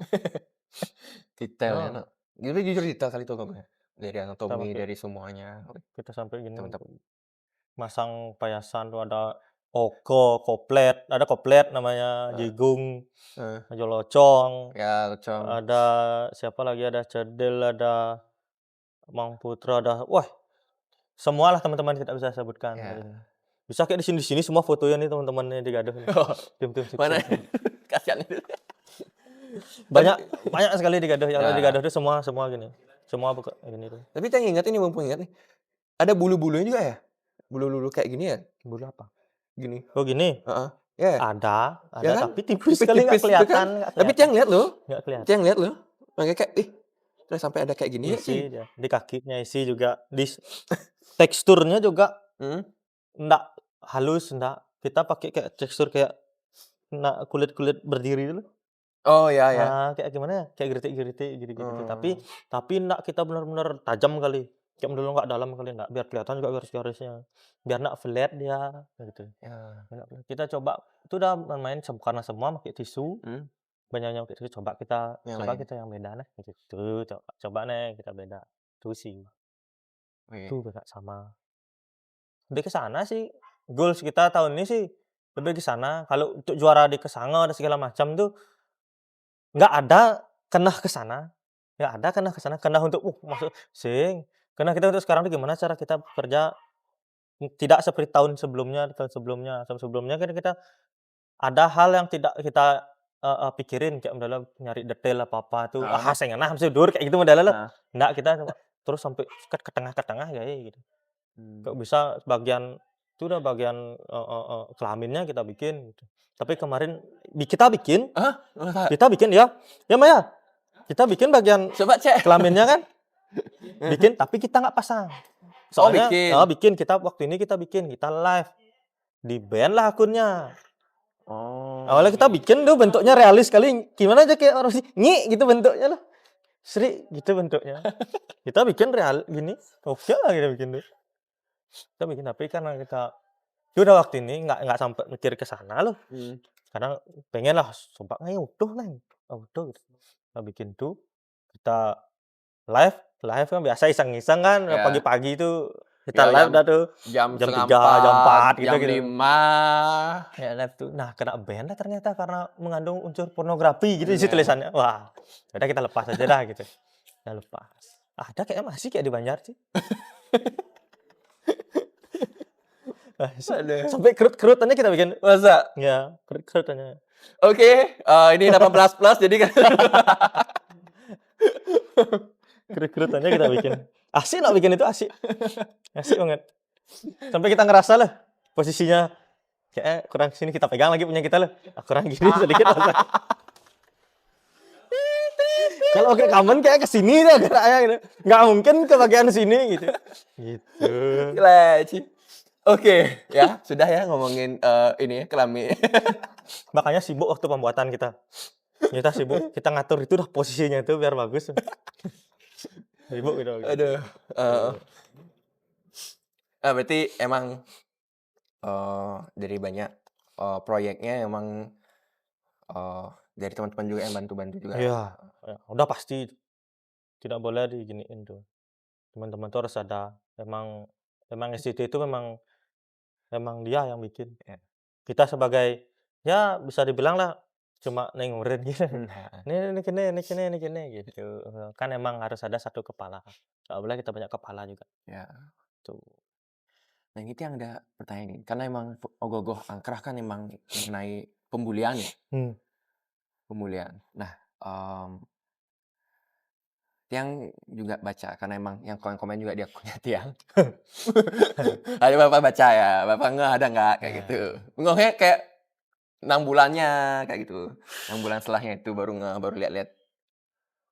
Detailnya, Oh, no. Tapi jujur detail kali itu Kak. Dari kita anatomi, pakai dari semuanya. kita sampai gini Mantap. masang payasan tuh ada ada koplet namanya, Heeh. Jigung, Heeh. Jolocong, Ya, Lucong. ada siapa lagi, ada Cedil, ada Mang Putra, ada wah semualah teman-teman tidak bisa sebutkan. Ya. Bisa kayak di sini semua fotonya nih teman-temannya di Gaduh nih. Oh, Tim-tim mana? sukses. Kasihan itu. Banyak banyak sekali di Gaduh. Kalau di Ya. Gaduh itu semua semua gini. Semua gini tuh. Tapi saya ingat ini, mumpung ingat nih. Ada bulu-bulunya juga ya? Bulu-bulu kayak gini ya? Bulu apa? Gini. Oh gini. Heeh. Ya. Ada Ya kan? tapi tipis sekali nggak Tipis-tipis gitu kelihatan, kan. nggak Tapi kelihatan. Tiang lihat loh. Nggak kelihatan. Tiang lihat loh. Makanya kayak, terus sampai ada kayak gini ya sih. Isi dia. Di kakinya isi juga. Teksturnya juga Hmm. nggak halus, nggak. Kita pakai kayak tekstur kayak kulit-kulit berdiri dulu. Oh ya ya. Nah, kayak gimana ya? Kayak geritik-geritik gitu-gitu. Oh. Tapi nggak kita benar-benar tajam kali. Kayak dulu nggak dalam kali nggak. Biar kelihatan juga garis-garisnya. Biar nggak flat dia gitu. Ya. Biar nggak flat. Kita coba itu udah main karena semua pakai tisu. Hmm. Banyaknya pakai tisu. Coba kita Yang lain. yang beda nih gitu. Coba nih kita beda. Itu sih. Wih. Itu beda sama. Lebih ke sana sih. Goals kita tahun ini sih lebih ke sana. Kalau untuk juara di Kesanga dan segala macam tuh nggak ada kenah ke sana. Nggak ada kenah ke sana. Kenah untuk masuk sing. Karena kita untuk sekarang tuh gimana cara kita bekerja tidak seperti tahun sebelumnya. Tahun sebelumnya kan kita ada hal yang tidak kita pikirin kayak misalnya nyari detail apa-apa tuh, Heeh. sing ngeunah mesti dur kayak gitu modelnya lah. Nah. Nggak, kita cuma terus sampai ke tengah ya gitu. Kok bisa bagian itu udah bagian, kelaminnya kita bikin gitu. Tapi kemarin kita bikin Hah? Masa? ya, ya Maya, kita bikin bagian Coba cek. kelaminnya kan, bikin tapi kita nggak pasang. Oh, Soalnya bikin. kita waktu ini kita live, di-ban lah akunnya. Oh. Awalnya kita bikin tuh bentuknya realis sekali, gimana aja kayak orang sih, gitu bentuknya lah. Sri gitu bentuknya. Kita bikin real gini, oke lah kita bikin tuh. Kita bikin tapi karena kita udah waktu ini nggak sampai mikir ke sana loh. Karena pengen lah coba utuh nih, utuh gitu. Kita bikin tuh, kita live kan biasa iseng-iseng kan Ya. pagi-pagi itu kita Ya, live dah tuh. Jam Jam 3, 3, jam 4 gitu. jam 5. Ya live tuh. Nah, kena ban lah ternyata karena mengandung unsur pornografi gitu isi Iya. tulisannya. Wah, udah kita lepas aja dah gitu. Kita lepas. Ada kayaknya masih kayak di Banjar sih. Aduh. Sampai kerut-kerutannya kita bikin. Masa? Ya, kerut-kerutannya. Oke, ini 18 plus jadi kan. Kerut-kerutannya kita bikin. Asik lah bikin itu, asik. Asik banget. Sampai kita ngerasa lah posisinya kayaknya kurang sini, kita pegang lagi punya kita lah. Kurang gini sedikit lah. Kalau ke kamen kayak ke sini deh geraknya gitu. Nggak mungkin ke bagian sini gitu. Gitu. Gila, Ci. Oke, ya sudah ya ngomongin ini ya, kelamin. Makanya sibuk waktu pembuatan kita. Kita sibuk, kita ngatur itu dah posisinya itu biar bagus. Sibuk gitu. Aduh. Berarti emang dari banyak proyeknya emang dari teman-teman juga yang bantu-bantu juga. Iya, ya, udah pasti tidak boleh diginiin tuh. Teman-teman tuh harus ada. Memang SCT itu memang dia yang bikin. Ya. Kita sebagai ya bisa dibilang lah cuma nengurin gitu. Ini kene gitu. Kan emang harus ada satu kepala. Nggak boleh kita banyak kepala juga. Ya. Tuh. Nah, ini yang ada pertanyaan nih. Karena emang Ogoh-Ogoh Angkrah kan emang mengenai pembulian ya. Pembulian. Nah, Tiang juga baca karena emang yang komen juga dia akunnya Tiang. Ada Bapak baca ya, Bapak ada nggak kayak gitu. Ngomongnya kayak 6 bulannya kayak gitu. 6 bulan setelahnya itu baru lihat-lihat,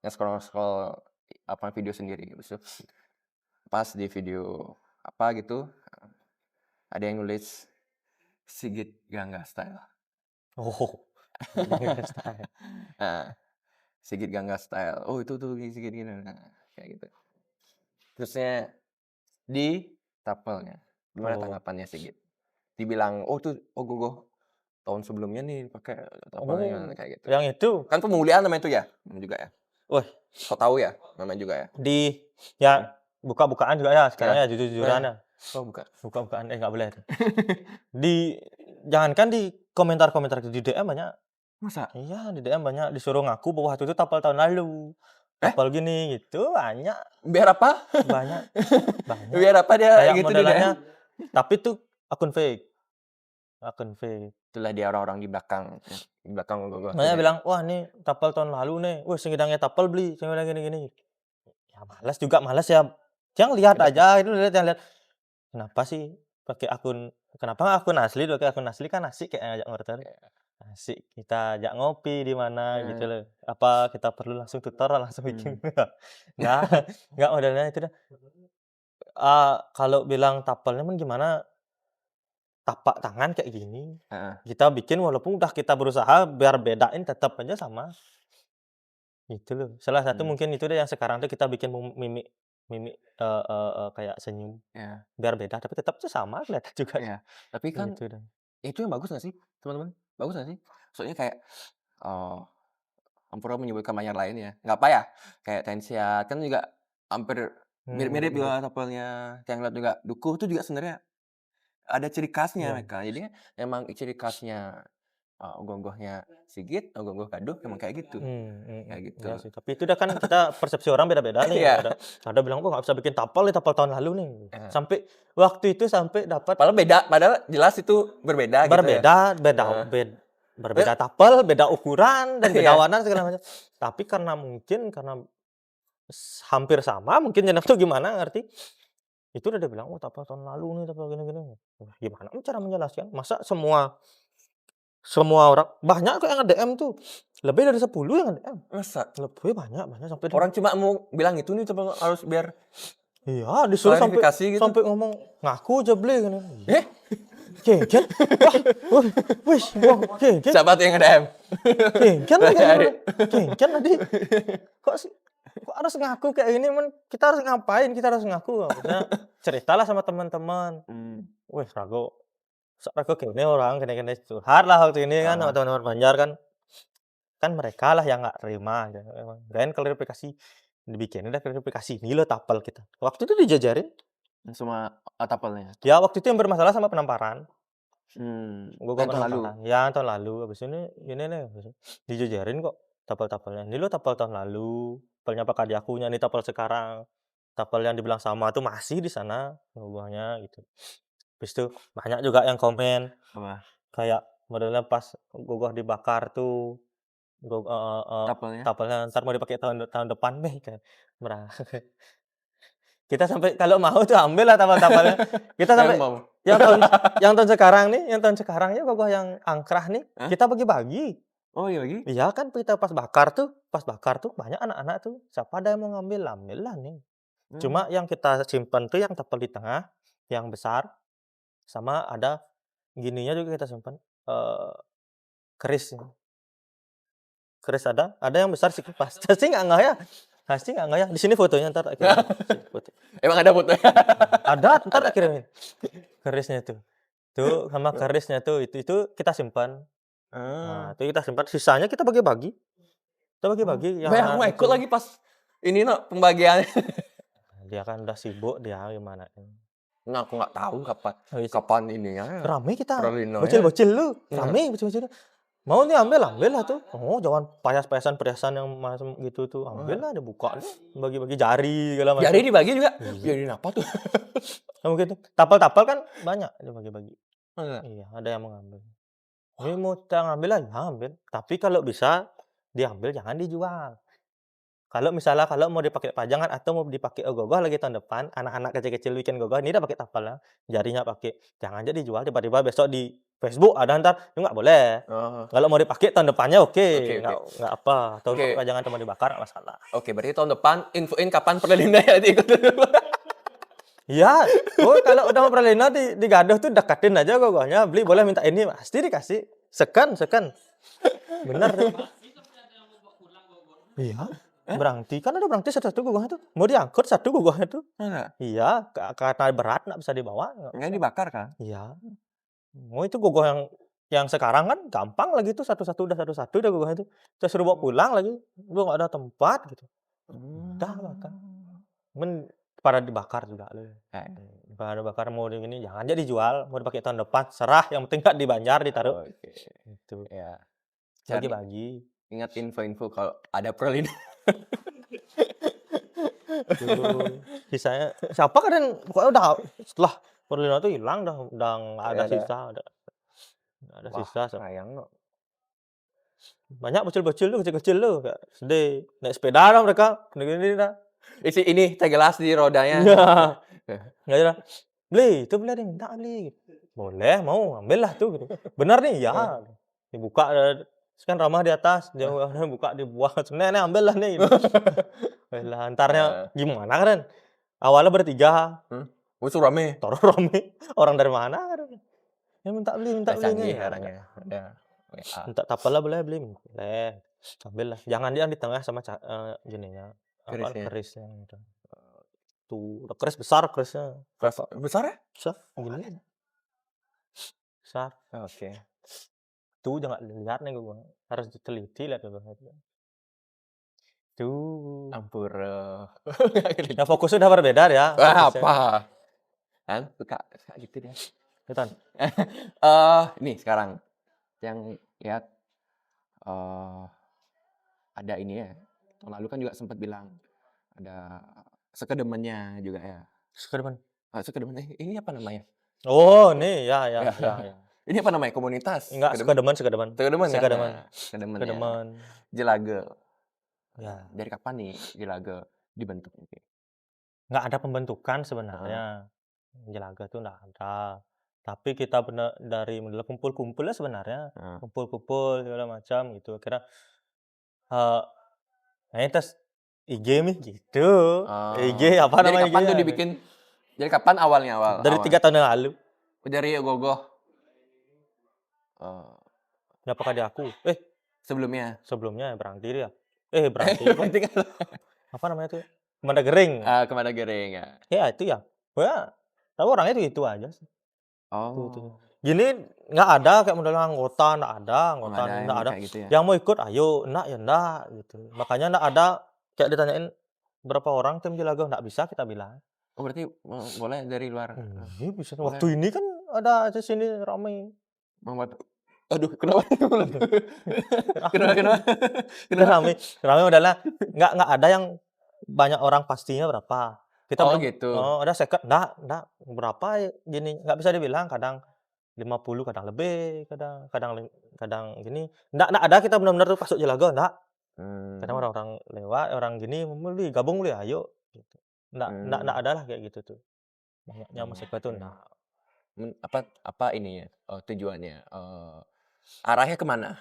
nge-scroll apa video sendiri. Terus pas di video apa gitu, ada yang nulis Sigit Gangga Style. Oh. Gangga Style. Nah, Sigit Gangga Style. Oh itu tuh Sigit gini. Nah, kayak gitu. Terusnya di tapelnya. Gimana Oh. tanggapannya Sigit? Dibilang, oh tuh Ogogoh tahun sebelumnya nih pakai tapelnya gimana kayak gitu. Yang itu, Kan pemulihan namanya itu ya, juga ya. wah, Kau tahu ya namanya juga ya. ya buka-bukaan juga ya sekarang Ya. ya, jujur-jujuran ya. Oh bukan. Buka-bukaan nggak boleh tuh. Jangankan di komentar-komentar di DM banyak. Masa? Iya, di DM banyak disuruh ngaku bahwa itu tapal tahun lalu. Tapal gini gitu banyak, Biar apa? banyak. Biar apa dia Kayak gitu di modelannya, DM? tapi tuh akun fake. Akun fake. Itulah dia orang-orang di belakang. Ya. Di belakang Ogogoh. Makanya bilang, wah ini tapal tahun lalu nih. Wah sengidangnya tapal beli, sengidang gini-gini. Ya malas ya. Yang lihat aja itu lihat. Kenapa sih pakai kenapa akun asli, pakai akun asli kan asik kayak ngajak ngobrol. Asik kita ajak ngopi di mana gitu loh. Apa kita perlu langsung tutorial langsung bikin? Enggak modelnya itu dah. Kalau bilang tapalnya mah gimana, tapak tangan kayak gini. Heeh. Kita bikin walaupun udah kita berusaha biar bedain tetap aja sama. Gitu loh. Salah satu mungkin itu deh yang sekarang tuh kita bikin mimik mimik, kayak senyum. Ya. Biar beda tapi tetap tuh sama kelihatan juga. Ya. Tapi kan Gitu dah. itu yang bagus nggak sih teman-teman? Bagus nggak sih? Soalnya kayak Ampura menyebutkan banyak lain ya. Nggak apa ya? Kayak Tensiat kan juga hampir mirip-mirip juga tapelnya. Yang lihat juga Dukuh itu juga sebenarnya ada ciri khasnya Iya. mereka. Jadi emang ciri khasnya Ogoh-ogohnya Sigit, Ogoh-ogoh Gaduh emang kayak gitu. Kayak gitu. Iya sih, tapi itu udah kan kita persepsi orang beda-beda nih. Iya. Ada bilang, "Wah, nggak bisa bikin tapal nih, tapal tahun lalu nih." Sampai waktu itu dapat Padahal jelas itu berbeda gitu ya. berbeda tapal, beda ukuran dan beda Iya. warna segala macam. Tapi karena hampir sama, mungkin jenab tuh gimana ngerti. Itu udah dia bilang, "Oh, tapal tahun lalu nih, tapal gini-gini." Wah, gimana cara menjelaskan? Masa semua orang banyak kok yang nge-DM tuh. Lebih dari 10 yang nge-DM. Masa? Lebih banyak sampai Orang cuma mau bilang itu nih coba harus biar iya, disuruh klarifikasi gitu. sampai ngomong, "Ngaku aja beli," gini. Eh? Geger. Wah, wih, geger. Siapa tuh yang nge-DM? Geger lah Cari. kayaknya. Geger tadi. Kok harus ngaku kayak gini, kita harus ngapain? Kita harus ngaku. Maksudnya ceritalah sama teman-teman. Wih, rago kene orang, kene curhat lah waktu ini kan sama teman-teman Banjar kan. Kan mereka lah yang nggak terima gitu. Emang kirain klarifikasi, dibikinin dah klarifikasi, ini loh tapal kita. Waktu itu dijajarin. Semua tapelnya. Ya waktu itu yang bermasalah sama penamparan. Gua Tahun lalu. penamparan. Ya tahun lalu. Habis ini gini nih, dijajarin kok tapal-tapalnya. Ini loh tapal tahun lalu. Tapalnya pakai di akunya, ini tapal sekarang. Tapal yang dibilang sama tuh masih di sana buahnya gitu. Habis itu banyak juga yang komen. Apa? Kayak modelnya pas Gogoh dibakar tuh. Tapelnya? Tapelnya ntar mau dipakai tahun depan nih kan. Kita sampai kalau mau tuh ambil lah tapal-tapalnya. Kita sampai Mau. yang tahun sekarang ya Gogoh yang angkrah nih, kita bagi-bagi. Oh iya lagi? Iya kan kita pas bakar tuh banyak anak-anak tuh. Siapa ada yang mau ngambil, ambil lah nih. Cuma yang kita simpan tuh yang tapal di tengah, yang besar, sama ada gininya juga kita simpan, keris. Keris ada yang besar sih pasti nggak ya. Pasti nggak ya. Di sini fotonya ntar tak kirimin. Sini foto. Emang ada fotonya? Ada, ntar tak kirimin. Kerisnya tuh. Tuh sama kerisnya tuh itu kita simpan. Nah, itu kita simpan. Sisanya kita bagi-bagi. Kita bagi-bagi. Bayang aku ikut lagi pas ini pembagiannya. Dia kan udah sibuk dia gimana. Nah, aku nggak tahu kapan ini ya. Rame kita. Pralino ya. Bocil-bocil lu. Rame bocil-bocil. Mau nih ambil lah tuh. Oh, jangan perhiasan yang macam gitu tuh. Ambil lah, dibuka nih. Bagi-bagi jari segala macam. Jari dibagi juga. Jari apa tuh? Mungkin tapal-tapal kan banyak dibagi-bagi. Iya, ada yang mengambil. Ini mau kita ngambil lah, ya ambil. Tapi kalau bisa diambil jangan dijual. Kalau mau dipakai pajangan atau mau dipakai Ogoh-ogoh lagi tahun depan, anak-anak kecil-kecil bikin Ogoh-ogoh ini udah pakai tapal lah. Jarinya pakai. Jangan aja dijual tiba-tiba besok di Facebook ada ntar, itu nggak boleh. Kalau mau dipakai tahun depannya oke. Nggak apa. Tahun pajangan atau mau dibakar nggak masalah. Oke, berarti tahun depan infoin kapan Perlina ya ikut. Iya, kalau udah mau Perlina di Gaduh tuh deketin aja Ogoh-ogohnya, beli boleh minta ini pasti dikasih. Sekan. Bener. Iya. Berhenti kan ada berhenti satu-satu gugahnya tuh. Mau diangkut satu gugahnya tuh. Mana? Iya, karena berat nggak bisa dibawa. Nggak dibakar kan? Iya. Oh itu gogoh yang sekarang kan gampang lagi tuh satu-satu udah gogohnya tuh. Kita suruh bawa pulang lagi, lu nggak ada tempat gitu. Udah bakar. Men pada dibakar juga lu. Eh, Pada dibakar mau di ini jangan jadi dijual, mau dipakai tahun depan serah yang penting nggak di Banjar ditaruh. Oke. Gitu. Ya. Cari Bagi-bagi. ingat info-info kalau ada perlindungan. Tuh. Sisanya siapa kan pokoknya udah setelah Perlino tuh hilang udah nggak ada Nggak ada. sisa, udah nggak ada Wah, sisa. sayang no. Banyak bocil-bocil tuh, kecil-kecil tuh, kayak sedih. Naik sepeda dah mereka, gini-gini dah. Isi ini teh gelas di rodanya. Iya. Nggak ada, "Beli, itu beli ada yang minta beli." "Boleh, mau, ambillah tuh," gitu. "Benar nih?" "Ya." Dibuka, terus kan ramah di atas, dia buka, dibuang, "Nih, ambillah nih." Gitu. Lah entarnya gimana kan? Awalnya bertiga, Musuh rame. toro rame, orang dari mana kan? "Ya minta Udah beli canggih nih." orangnya. Udah. WA. "Minta tapel lah boleh beli?" "Boleh." Ambillah, jangan dia di tengah sama gininya, apa, Kerisnya. kerisnya gitu. Tuh, udah keris besar kerisnya. Besar ya? Besar, gini. Besar. Oke. Tuh jangan dilihat nih gua, harus diteliti lihat gua. Tuh. Ampura. Ya fokusnya udah berbeda ya, Wah, fokusnya. apa? Kan suka gitu dia. Kelihatan? Ini sekarang yang lihat ada ini ya. Tahun lalu kan juga sempat bilang ada sekedemennya juga ya. Sekedemen. Sekedemen ini apa namanya? Oh, nih, ya. Ini apa namanya? Komunitas? Enggak, Sekedemen? sekedemen. Sekedemen kan? Sekedemen. Nah, sekedemen ya. Sekedemen. Jelage. Ya. Dari kapan nih Jelage dibentuk? Nggak ada pembentukan sebenarnya. Jelaga tuh nggak ada. Tapi kita benar dari model kumpul-kumpul ya sebenarnya. Kumpul-kumpul segala macam gitu. Akhirnya nah tes IG nih gitu. IG apa Dari namanya kapan IG tuh ya? dibikin? Dari kapan awalnya Dari 3 tahun yang lalu. Dari Ogogoh. Apakah di aku? Sebelumnya. Sebelumnya Berang Diri ya? Berang Diri. Berarti kan Apa namanya tuh? Kemana Gering. Kemana Gering ya. Ya itu ya. Wah, tapi orangnya itu aja sih. Oh. Gini nggak ada kayak model anggota, nggak ada anggota, Nggak ada yang nggak ada. kayak gitu ya? Yang mau ikut ayo, enggak ya enggak gitu. Makanya nggak ada kayak ditanyain berapa orang tim Jelaga, nggak bisa kita bilang. Oh berarti boleh dari luar. Ini bisa. Boleh. Waktu ini kan ada di sini ramai. Membuat aduh kenapa? Kenapa? Ramai, ramai udahlah. Nggak ada yang banyak orang pastinya berapa. Kita Oh bilang, gitu. oh ada second, enggak berapa ya gini, nggak bisa dibilang kadang 50, kadang lebih, kadang gini. Nggak ada kita benar-benar tuh masuk Jelaga, enggak. Kadang orang-orang lewat, orang gini, "Mau beli, gabung beli, ayo." Gitu. Nggak ada lah kayak gitu tuh. Banyaknya masuk ke tuh enggak. Apa ininya? Tujuannya? Arahnya kemana?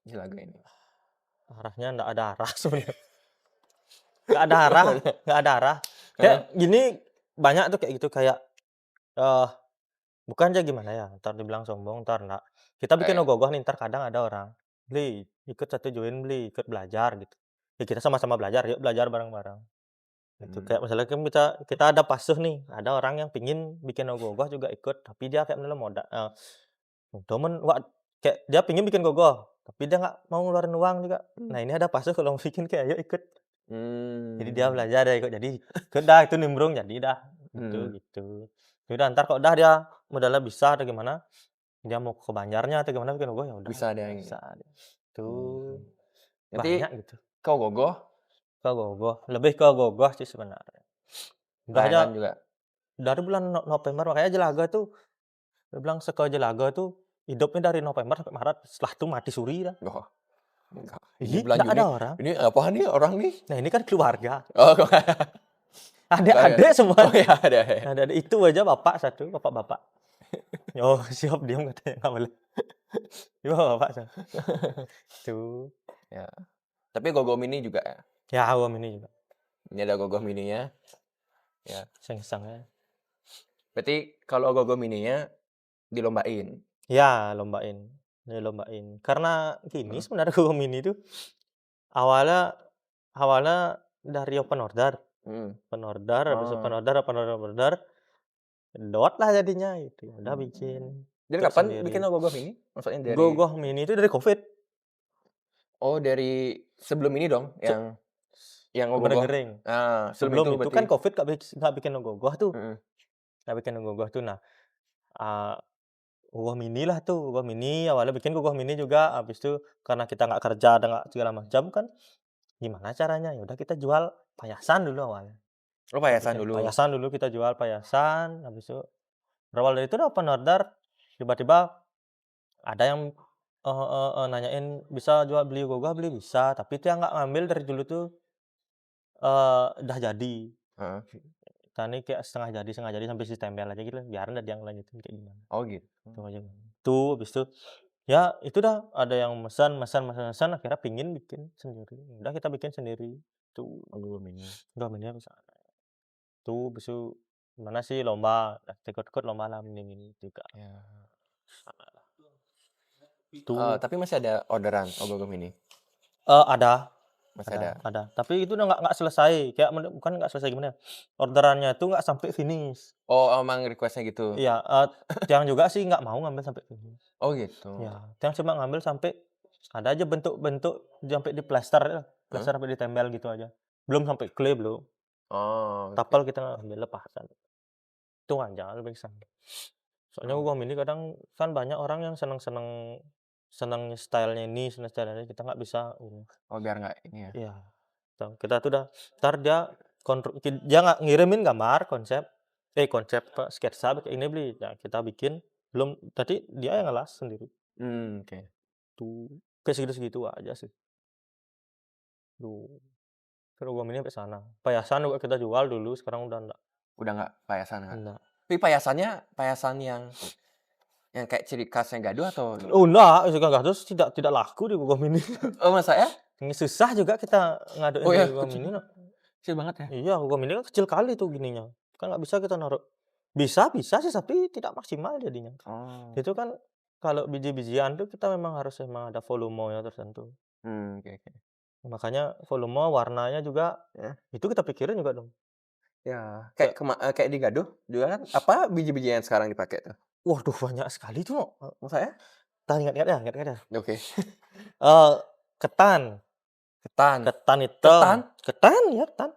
Jelaga ini. Arahnya nggak ada arah sebenarnya. Nggak ada arah, nggak ada arah. Kayak gini banyak tuh kayak gitu kayak bukan aja gimana ya, entar dibilang sombong, entar enggak. Kita bikin ogoh-ogoh nih, entar kadang ada orang, "Beli, ikut satu join beli, ikut belajar," gitu. Ya kita sama-sama belajar, yuk belajar bareng-bareng. Gitu. Kayak misalnya kan kita ada pasuh nih, ada orang yang pingin bikin ogoh-ogoh juga ikut, tapi dia kayak misalnya temen kayak dia pingin bikin gogoh, tapi dia nggak mau ngeluarin uang juga. Nah ini ada pasuh kalau mau bikin kayak ayo ikut. Jadi dia belajar, dia ikut, jadi ikut dah, itu nimbrung jadi dah, gitu. Ya udah entar kalau udah dia modalnya bisa atau gimana, dia mau ke Banjarnya atau gimana bikin ogoh, ya udah Bisa dia. bisa dia. Tuh, Nanti banyak gitu. kau gogoh, Ke ogoh-ogoh, lebih ke ogoh-ogoh sih sebenarnya. Udah aja layangan juga. dari bulan November makanya Jelaga tuh, dia bilang Jelaga tuh hidupnya dari November sampai Maret, setelah itu mati suri dah. Oh, enggak. Ini bulan nggak Juni. ada orang. Ini apaan nih orang nih? Nah ini kan keluarga, Oh, adik-adik semua. oh ya ada. Ada itu aja bapak satu, bapak-bapak. Oh siap diam katanya nggak boleh. Iya bapak satu. Tuh. Ya. Tapi gogoh mini juga ya. Ya awam ini juga. Ini ada gogoh mininya. Ya. Seng-sengnya. Berarti kalau gogoh mininya dilombain. Ya lombain. Karena gini sebenarnya gogoh mini tuh awalnya awalnya dari open order. Hmm. Open order, habis Oh. open order, dot lah jadinya itu. Ya udah Hmm. bikin Dan untuk kapan bikin sendiri. Ogoh Mini? Maksudnya dari Gogoh Mini itu dari Covid. oh dari sebelum ini dong Se yang Ogoh. Gering. Sebelum Sebelum itu berarti. kan Covid nggak bikin gogoh tuh, Heeh. nggak bikin gogoh tuh. Nah, eee, gogoh mini lah tuh, gogoh mini awalnya bikin gogoh mini juga, habis itu karena kita nggak kerja dan nggak segala macam kan, gimana caranya, ya udah kita jual payasan dulu awalnya. Oh Kita payasan bikin dulu. payasan dulu, kita jual payasan, habis itu berawal dari itu udah open order, tiba-tiba ada yang, nanyain, "Bisa jual beli gogoh?" Beli bisa, tapi dia nggak ngambil dari dulu tuh, udah jadi. Heeh. Kita nih kayak setengah jadi sampai ditempel aja gitu, biarin dah dia ngelanjutin kayak gimana. Oh gitu. Itu aja. Tuh, habis itu, ya itu dah ada yang mesan, akhirnya pingin bikin sendiri. Udah kita bikin sendiri. Tuh, Ogoh Mini. udah mini bisa. Tuh, habis itu gimana sih lomba, ikut-ikut lomba lah mini-mini juga. Ya. Tuh, Tapi masih ada orderan Ogoh Mini? ada. Masih ada? Ada. Tapi itu udah nggak selesai, kayak bukan nggak selesai gimana ya, orderannya itu nggak sampai finish. Oh emang request-nya gitu? Iya, Tiang juga sih nggak mau ngambil sampai finish. Oh gitu. Ya, Tiang cuma ngambil sampai ada aja bentuk-bentuk sampai diplester ya, Heeh? plester sampai ditempel gitu aja. Belum sampai clay belum. Oh, oke. Tapel kita nggak ambil, lepasan. Itu aja lebih ke sana. Soalnya Oh. gua ini kadang kan banyak orang yang seneng-seneng seneng style-nya ini, seneng style-nya ini, kita nggak bisa ini. Oh biar nggak ini ya? Iya, kita tuh udah entar dia nggak ngirimin gambar, konsep sketsa kayak ini beli, ya kita bikin, belum tadi dia yang ngelas sendiri. Oke. Tuh, kayak segitu-segitu aja sih. Tuh, program ini sampai sana. Payasan juga kita jual dulu, sekarang udah Udah nggak payasan nggak? enggak. Tapi payasannya payasan yang kayak ciri khasnya Gaduh atau Oh, enggak, terus tidak laku di program ini. oh masa ya? Ini susah juga kita ngaduin Oh di ya program kecil ini, Nak. kecil banget ya? Iya, program ini kan kecil kali tuh gininya. Kan nggak bisa kita naruh, bisa sih, tapi tidak maksimal jadinya. Oh. Itu kan kalau biji-bijian tuh kita memang ada volumenya tertentu. Oke. Makanya volume, warnanya juga, Ya. itu kita pikirin juga dong. Ya, Kayak kayak di Gaduh juga kan apa biji-bijian yang sekarang dipakai tuh? waduh banyak sekali tuh, Masa ya? entar ingat-ingat ya. Oke. Eee, ketan Ketan. ketan Ketan? hitam, ketan ya ketan.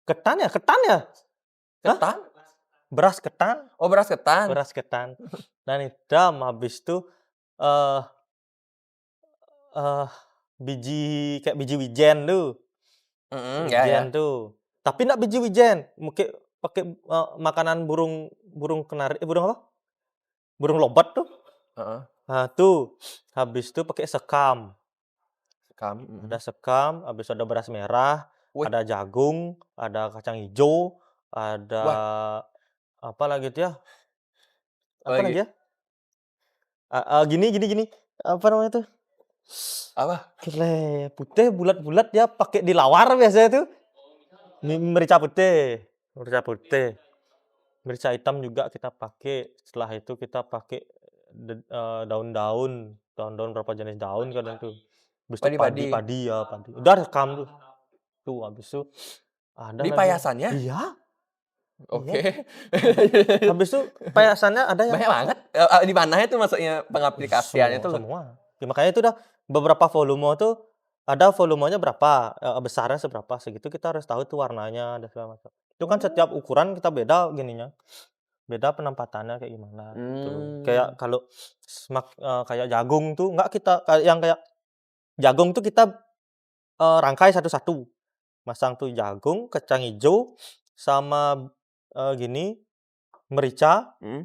Ketan ya? Hah? Ketan? Beras ketan Oh beras ketan. beras ketan dan hitam, habis itu, eee eee, biji kayak biji wijen tuh, Ya. tapi nggak biji wijen, pakai, makanan burung burung kenari burung apa? Burung lobet tuh. Heeh. Nah tuh, habis itu pakai sekam. Sekam, Ada sekam, habis ada beras merah, Wih, ada jagung, ada kacang ijo, ada wah, apa lagi tuh ya, apa lagi lagi ya? Gini, apa namanya tuh? apa? Kedelai putih bulat-bulat dia pakai dilawar biasanya tuh. Merica putih, merica putih. Merica hitam juga kita pakai, setelah itu kita pakai daun-daun berapa jenis daun kadang tuh. Habis itu padi Padi-padi. padi ya, padi. Udah rekam tuh. Tuh habis itu ada Di lagi payasannya? iya, iya. Oke. Habis itu payasannya ada yang Banyak banget. Di mana itu maksudnya pengaplikasiannya tuh? semua. Ya makanya itu udah beberapa volume tuh, ada volumenya berapa, besarnya seberapa, segitu kita harus tahu tuh warnanya dan segala macam. Itu kan setiap Oh. ukuran kita beda gininya, beda penempatannya kayak gimana gitu. Mmm. Kayak kalau kayak jagung tuh nggak kita kayak jagung tuh kita, rangkai satu-satu. Masang tuh jagung, kacang ijo, sama, gini, merica, Mhm,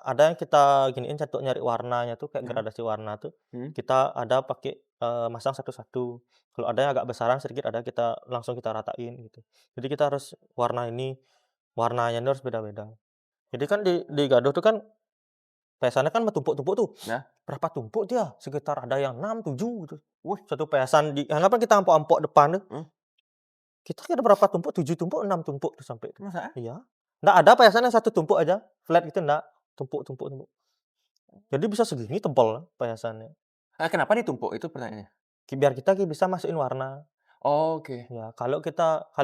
ada yang kita giniin untuk nyari warnanya tuh kayak mhm, gradasi warna tuh, mhm. kita ada pakai, masang satu-satu. Kalau ada yang agak besaran sedikit, ada kita langsung kita ratain gitu. Jadi kita harus warnanya ini harus beda-beda. Jadi kan di gaduh tuh kan pesannya kan bertumpuk-tumpuk tuh. Nah, Berapa tumpuk dia? Sekitar ada yang 6 7 gitu. Wih, satu pesan anggapan kita ampuk-ampuk depan tuh, mmm, kita ada berapa tumpuk, 7 tumpuk, 6 tumpuk tuh sampai tuh. masa? Iya. Nggak ada pesan yang 1 tumpuk aja, flat gitu nggak, tumpuk. Jadi bisa segini tebal payasannya. Kenapa ditumpuk itu pertanyaannya? Biar kita bisa masukin warna. Oke. Ya, kalau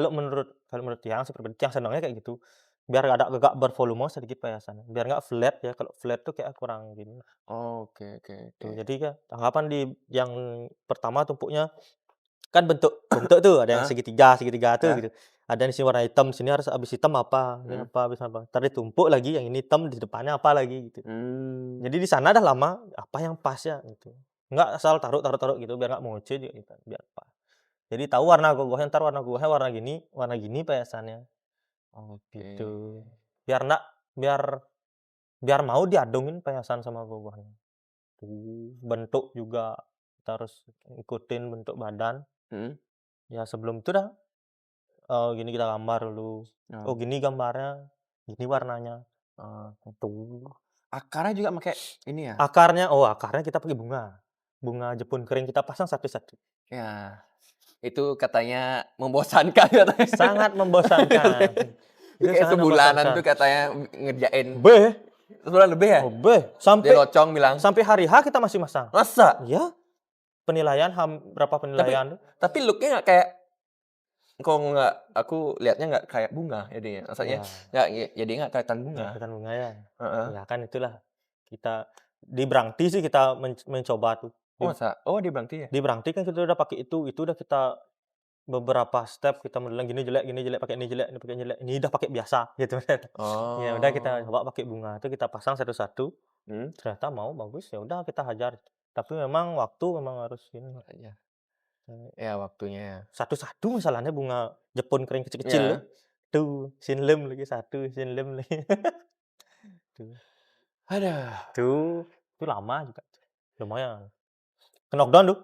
menurut Tiang sih pribadi, Tiang senangnya kayak gitu. Biar agak bervolume sedikit perayasannya, biar nggak flat ya, kalau flat tuh kayak kurang gini. Oke oke oke. Tuh, jadi kan anggapan di yang pertama tumpuknya kan bentuk bentuk tuh ada yang Heeh, segitiga segitiga tuh heeh, gitu. Ada di sini warna hitam, sini harus habis hitam apa, ini mhm. apa, habis apa. Entar ditumpuk lagi yang ini hitam di depannya apa lagi gitu. Mmm, Jadi di sana dah lama apa yang pas ya gitu. Enggak asal taruh taruh taruh gitu biar nggak monce juga gitu, biar pas. Jadi tahu warna gogohnya, entar warna gogohnya warna gini perayasannya oke. gitu. Biar ndak biar biar mau diadungin perayasan sama gogohnya. Bentuk juga kita harus ngikutin bentuk badan. Mhm, Ya sebelum itu dah, gini kita gambar dulu. Oh oh, gini gambarnya, gini warnanya, gitu. akarnya juga pakai ini ya? Akarnya kita pakai bunga. Bunga Jepun kering kita pasang satu-satu. Ya, itu katanya membosankan katanya. Sangat membosankan. Itu Itu kayak sangat sebulanan membosankan. tuh katanya ngerjain Beh, sebulan lebih ya? beh, Dia sampai Locong bilang. sampai hari H kita masih masang. Masa? Iya, penilaian berapa Tapi penilaian tuh. tapi look-nya nggak kayak kok nggak aku lihatnya nggak kayak bunga jadinya. Maksudnya Ya, nggak jadi nggak kelihatan nggak bunga. kelihatan bunga ya. Heeh. Ya kan itulah, kita di Brangti sih kita mencoba tuh. Oh masa? Oh dia berhenti ya? Di Brangti kan kita udah pakai itu udah kita beberapa step kita modelan gini jelek, pakai ini jelek, ini pakai ini jelek, ini udah pakai biasa gitu kan. Ya udah kita Oh. coba pakai bunga itu kita pasang satu-satu, Hmm. ternyata mau bagus, ya udah kita hajar. Tapi memang waktu memang harus ini, Iya. Ya waktunya. satu-satu masalahnya bunga Jepun kering kecil-kecil tuh. Ya. Tuh, sinlem lagi satu, sinlem lagi. Tuh, Aduh. itu lama juga, lumayan. Knockdown tuh.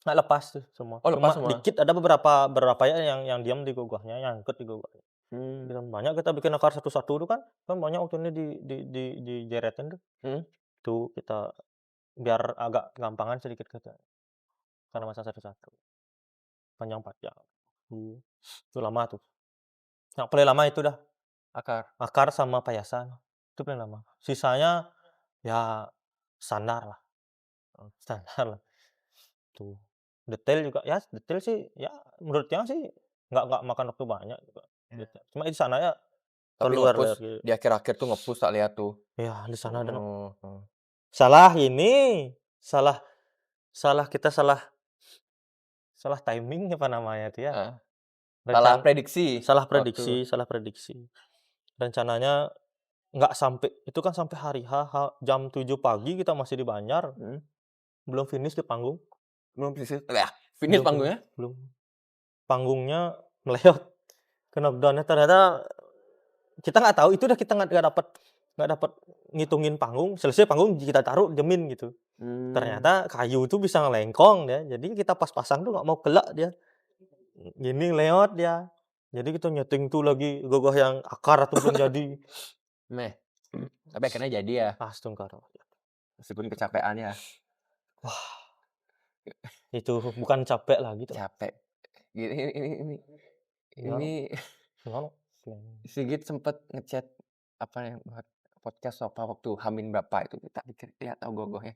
Nggak lepas tuh semua. Oh lepas Cuma semua? dikit ada beberapa ya yang diam di gogahnya, nyangkut di gogahnya. Hmm. Dan banyak kita bikin akar satu-satu tuh kan banyak waktu ini dijeretin tuh. Hmm. Tuh kita biar agak gampangan sedikit kita karena masang satu-satu. Panjang 4 jam. Iya. Itu lama tuh. Yang paling lama itu dah, Akar. akar sama payasan. Itu paling lama. Sisanya ya standar lah, standar lah. Tuh. Detail juga ya detail sih ya menurut yang sih nggak makan waktu banyak juga, Ya. detail. Cuma di sana ya Tapi keluar ngepus dari di akhir-akhir tuh ngepus tak lihat tuh. ya di sana ada Oh, oh. salah ini, salah salah kita salah salah timing apa namanya itu ya, Heeh. Salah rencan prediksi waktu. salah prediksi. Rencananya nggak sampai itu kan sampai hari H, jam 7 pagi kita masih di Banjar, Mhm. belum finish di panggung, Belum finish lah, finish belum finish, panggungnya? belum. Panggungnya meleot, ke knockdown-nya ternyata kita nggak tahu, itu udah kita nggak dapet ngitungin panggung, selesai panggung kita taruh diemin gitu. Mmm. Ternyata kayu itu bisa ngelengkong dia, jadi kita pas pasang tuh nggak mau kelak dia, gini lewat dia. Jadi kita nyeting tuh lagi gogoh yang akar atau belum jadi, Meh, tapi akhirnya jadi ya, astungkara. meskipun kecapean ya, Wah, itu bukan capek lagi tuh, capek. Ini ya ini gimana, Sigit sempet ngechat apa ya, buat podcast apa waktu H-min berapa itu kita lihat tahu gogohnya.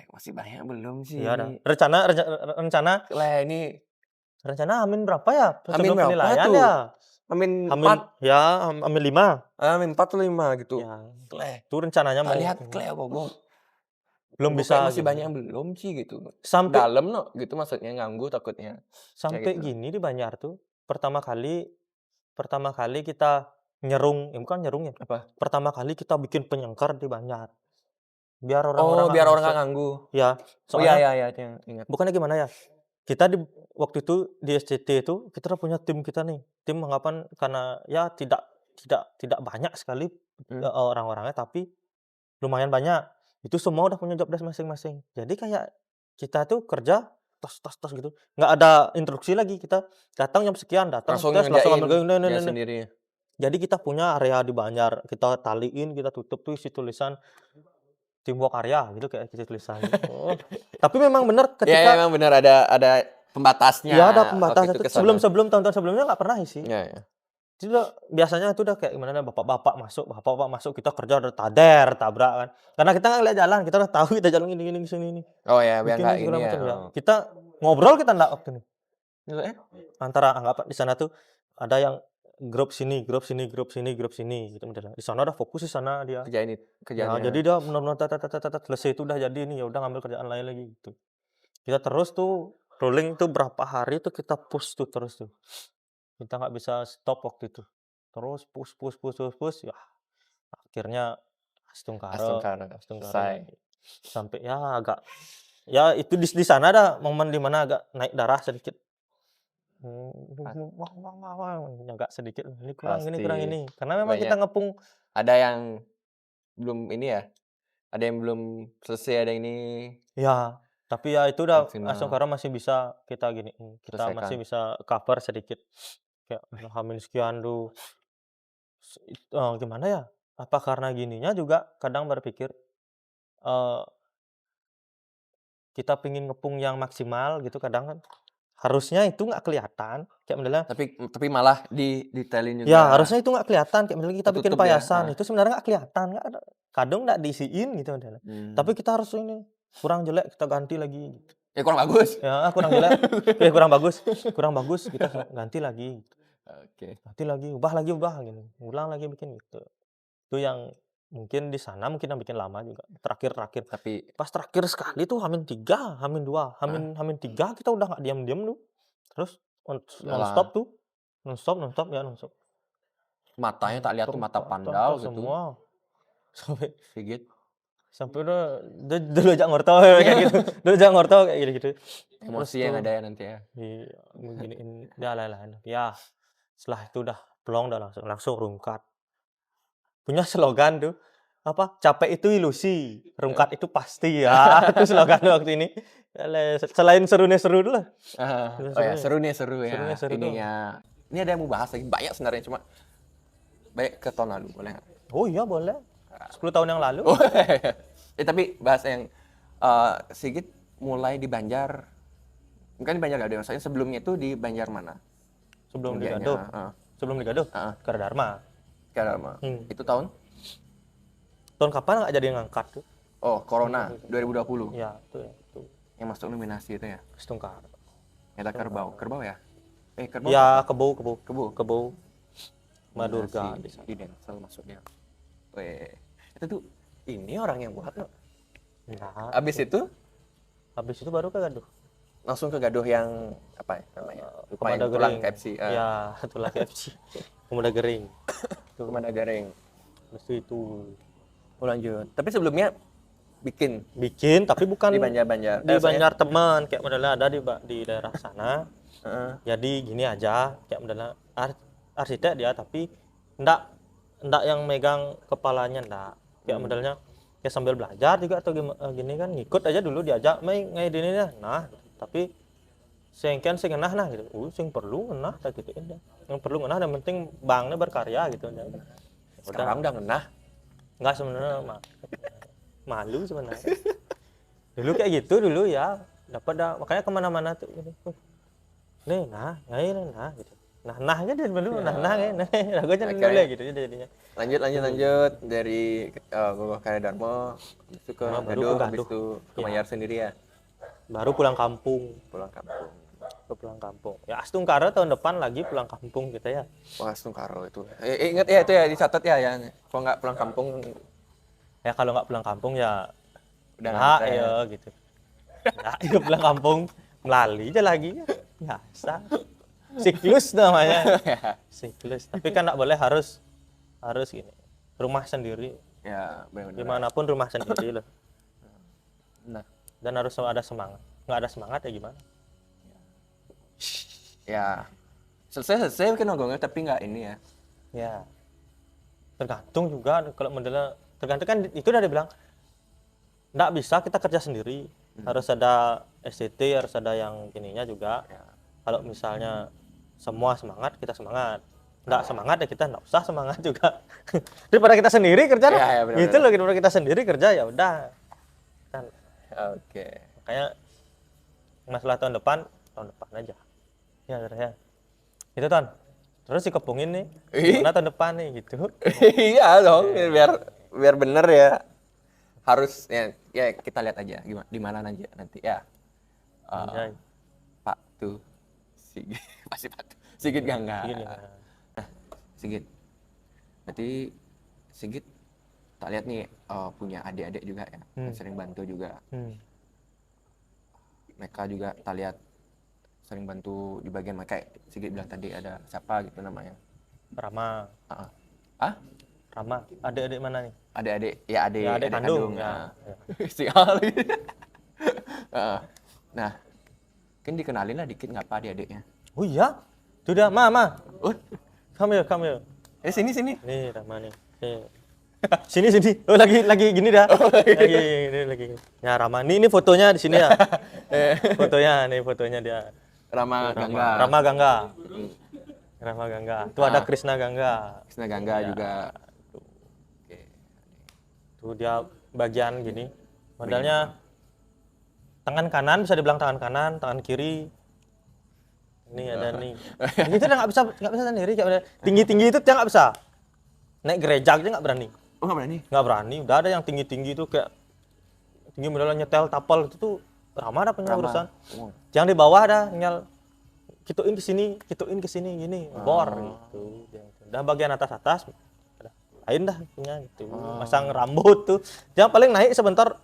Masih banyak belum sih ya ada ini. rencana Ini rencana Amin berapa ya H-min sebelum berapa penilaian tuh? ya? H-min Amin 4, ya, Amin 5 H-min 4 atau 5 gitu. ya, itu rencananya Tak mau lihat gogoh. belum Gogoh bisa kayak masih gini. banyak yang belum sih gitu. Sampai Dalam no, gitu maksudnya ganggu takutnya, kayak sampai gitu. gini di Banjar tuh, pertama kali kita nyerung, bukan nyerung ya, Apa? pertama kali kita bikin penyengkar di Banjar, biar Oh, orang-orang nggak biar orang masuk. nggak ganggu. Ya, Oh, iya soalnya iya iya, ingat. bukannya gimana ya, kita waktu itu di SCT itu kita udah punya tim kita nih, tim anggapan karena ya tidak banyak sekali, Mmm. orang-orangnya, tapi lumayan banyak. Itu semua udah punya job desk masing-masing. Jadi kayak kita tuh kerja tos tos tos gitu, nggak ada instruksi lagi, kita datang jam sekian, datang Langsung tes, langsung ngerjain ambil dia ini. sendiri. Jadi kita punya area di Banjar, kita taliin, kita tutup tuh isi tulisan Timbuk Karya gitu kayak isi tulisannya. Oh, tapi memang benar Iya iya, ketika emang bener ada pembatasnya ya ada waktu pembatas itu itu ke sana. tahun-tahun sebelumnya nggak pernah isi. Iya iya. Itu biasanya itu udah kayak gimana, bapak-bapak masuk, kita kerja udah tader, tabrak kan. Karena kita nggak lihat jalan, kita udah tahu kita jalan gini, sini, ini. Oh ya, biar Bikin nggak ini ini segala ya, macam ya. oh. Kita ngobrol kita nggak waktu ini. Maksudnya? Antara anggap di sana tuh ada yang grup sini, grup sini, grup sini, grup sini gitu modelnya. Di sana udah fokus di sana dia. Ya, Kerjaannya. jadi dia benar-benar selesai itu udah jadi nih, ya udah ngambil kerjaan lain lagi gitu. Kita terus tuh rolling tuh berapa hari tuh kita push tuh terus tuh. Kita nggak bisa stop waktu itu. Terus push, ya akhirnya Astungkara Astungkara, Astungkara selesai. jadi. Sampai ya agak ya itu di sana ada momen di mana agak naik darah sedikit. Wah wah wah wah, agak sedikit, ini kurang ini kurang Pasti. ini. Karena memang kita Banyak. ngepung Ada yang belum ini ya, ada yang belum selesai, ada ini ya, tapi ya itu udah maksimal Astungkara masih bisa kita giniin, kita masih selesaikan. bisa cover sedikit. Kayak udah hamil sekian tuh, gimana ya, apa karena gininya juga kadang berpikir, eee, kita pengen ngepung yang maksimal gitu kadang kan, harusnya itu nggak kelihatan, kayak modelnya Tapi malah detailin ya juga, harusnya itu nggak kelihatan, kayak misalnya kita bikin ketutup ya? payasan, Heeh. itu sebenarnya nggak kelihatan, nggak ada kadang nggak diisiin gitu modelnya. Tapi Mmm. kita harus ini, kurang jelek kita ganti lagi gitu. Ya kurang bagus. Ya, kurang jelek, kurang bagus kita ganti lagi, Oke. ganti lagi, ubah gini, ulang lagi bikin gitu. Itu yang mungkin di sana mungkin yang bikin lama juga, terakhir-terakhir. Tapi Pas terakhir sekali tuh H-3, H-2, heeh, H-3 kita udah nggak diam-diam tuh. Terus nonstop udahlah tuh, nonstop ya nonstop. matanya tak lihat tuh mata pandau gitu, Semua. Sampai Sigit. sampai dulu aja ngorto kayak gitu, dulu aja ngorto kayak gitu-gitu. Terus Emosi yang tuh ada ya nanti ya. iya, beginiin ya lah. Ya, setelah itu udah plong dah langsung rungkat. Punya slogan tuh, apa, "Capek itu ilusi, Heeh. rungkat itu pasti." Ya, itu slogan waktu ini. Selain serunya seru dulu lah, Oh ya serunya seru serunya ya seru tuh. ininya. Ini ada yang mau bahas lagi, banyak sebenarnya cuma banyak ke tahun lalu, boleh nggak? Oh iya boleh, 10 tahun yang lalu. Oh, tapi bahas yang, Sigit mulai di Banjar, bukan di Banjargadoh, maksudnya sebelumnya itu di Banjar mana? Sebelum Kuliahnya, digaduh heeh, sebelum digaduh, heeh, Dharma. sekarang mah. Hmm. Itu tahun? Tahun kapan nggak jadi ngangkat tuh? Oh, Corona 2020 Ya, itu yang masuk nominasi itu ya? Setungkar. Nyata Kerbau, Kerbau ya? Kerbau atau Ya, apa? kebo, Kebo? kebo, Madurga Nominasi di sana. di Densel masuknya. Weh, itu tuh ini orang yang buat loh. Nah, Abis itu habis itu baru ke gaduh. langsung ke Gaduh yang apa ya namanya? Lupa Komanda yang tulang Gering. KFC. Ya, tulang KFC. Komanda Gering. Komanda Garing. Habis itu Oh, lanjut. Tapi sebelumnya bikin bikin tapi bukan di Banjar-Banjar. di Banjar teman, kayak modelnya ada di daerah sana. Heeh. Jadi gini aja, kayak modelnya arsitek dia tapi ndak yang megang kepalanya ndak. Kayak modelnya kayak sambil belajar juga atau gini kan ngikut aja dulu diajak main ngayak ini ya. Nah, tapi sing ngenah nah gitu. Sing perlu ngenah tak gitu dah. Yang perlu ngenah yang penting bangnya berkarya gitu aja. Sekarang udah ngenah. Enggak sebenarnya malu sebenarnya. Dulu kayak gitu dulu ya. Dapat dah makanya kemana-mana tuh gitu. Nih nah, gitu. Nah-nahnya dia dulu nah kayak lagunya Akhirnya dulu gitu jadinya. lanjut dari Gogoh Karya Dharma, habis itu ke Nah, baru Gaduh, ke habis Gaduh. itu ke Ya, Banjar sendiri ya, baru pulang kampung. pulang kampung. Pulang kampung. Ya Astungkara tahun depan lagi pulang kampung kita ya. Wah, Stungkaro itu. Ingat ya itu ya dicatat ya yang kalau nggak pulang kampung Ya kalau nggak pulang kampung ya udah nggak ngantre. ya gitu. Nggak ya pulang kampung melali aja lagi ya. Biasa. Siklus namanya. Siklus. Tapi kan nggak boleh harus gini. Rumah sendiri. Ya, benar-benar. Dimanapun rumah sendiri loh. Nah, Dan harus ada semangat. Nggak ada semangat ya gimana? ya selesai mungkin nonggongnya tapi nggak ini ya. Ya. Tergantung juga kalau modelnya tergantung kan itu udah dibilang nggak bisa kita kerja sendiri. Harus ada SCT, harus ada yang ininya juga. Ya. Kalau misalnya semua semangat, kita semangat. Nggak semangat ya kita nggak usah semangat juga. Daripada kita sendiri kerja dah. Ya, benar-benar. Gitu loh, daripada kita sendiri kerja ya udah. Kan, Oke. makanya masalah tahun depan aja. Ya, udah ya. Itu Ton. Terus si kepungin nih. Gimana tahun depan nih gitu. Iya dong, biar bener ya. Harus ya kita lihat aja gimana di mana aja nanti ya. Anjay. Pak tuh Sigit. Pasti Batu. Sigit Gangga. Gini, nah. Sigit. Berarti Sigit tak lihat nih punya adik-adik juga ya. Yang sering bantu juga. Mereka juga tak lihat sering bantu di bagian mereka. Sigit bilang tadi ada siapa gitu namanya. Rama. Ah? Rama. Adik-adik mana nih? Adik-adik, ya adik, Ya, adik kandung. Nah. Ya. Sial. Nah, kan dikenalin lah dikit ngapa adik-adiknya. Oh iya? Tuh dah, Ma. Oh, Come here. sini. Nih, Rama nih. Nih. Sini. Oh, lagi gini dah. Lagi. Ya, Rama. Ini fotonya di sini ya. Fotonya dia. Rama Gangga. Rama Gangga. Tuh ada Krishna Gangga. Krishna Gangga juga. Oke. Tuh dia bagian gini. Modelnya tangan kanan bisa dibilang tangan kanan, tangan kiri. Ini ada nih. Ini tuh nggak bisa sendiri. Tinggi itu dia nggak bisa. Naik gereja aja nggak berani. Oh, nggak berani? Nggak berani. Udah ada yang tinggi itu kayak tinggi modelnya nyetel tapal itu tuh ramah ada punya urusan. Oh. Yang di bawah ada nyal kituin ke sini gini, bor gitu. Udah bagian atas lain dah punya gitu. Masang rambut tuh. Yang paling naik sebentar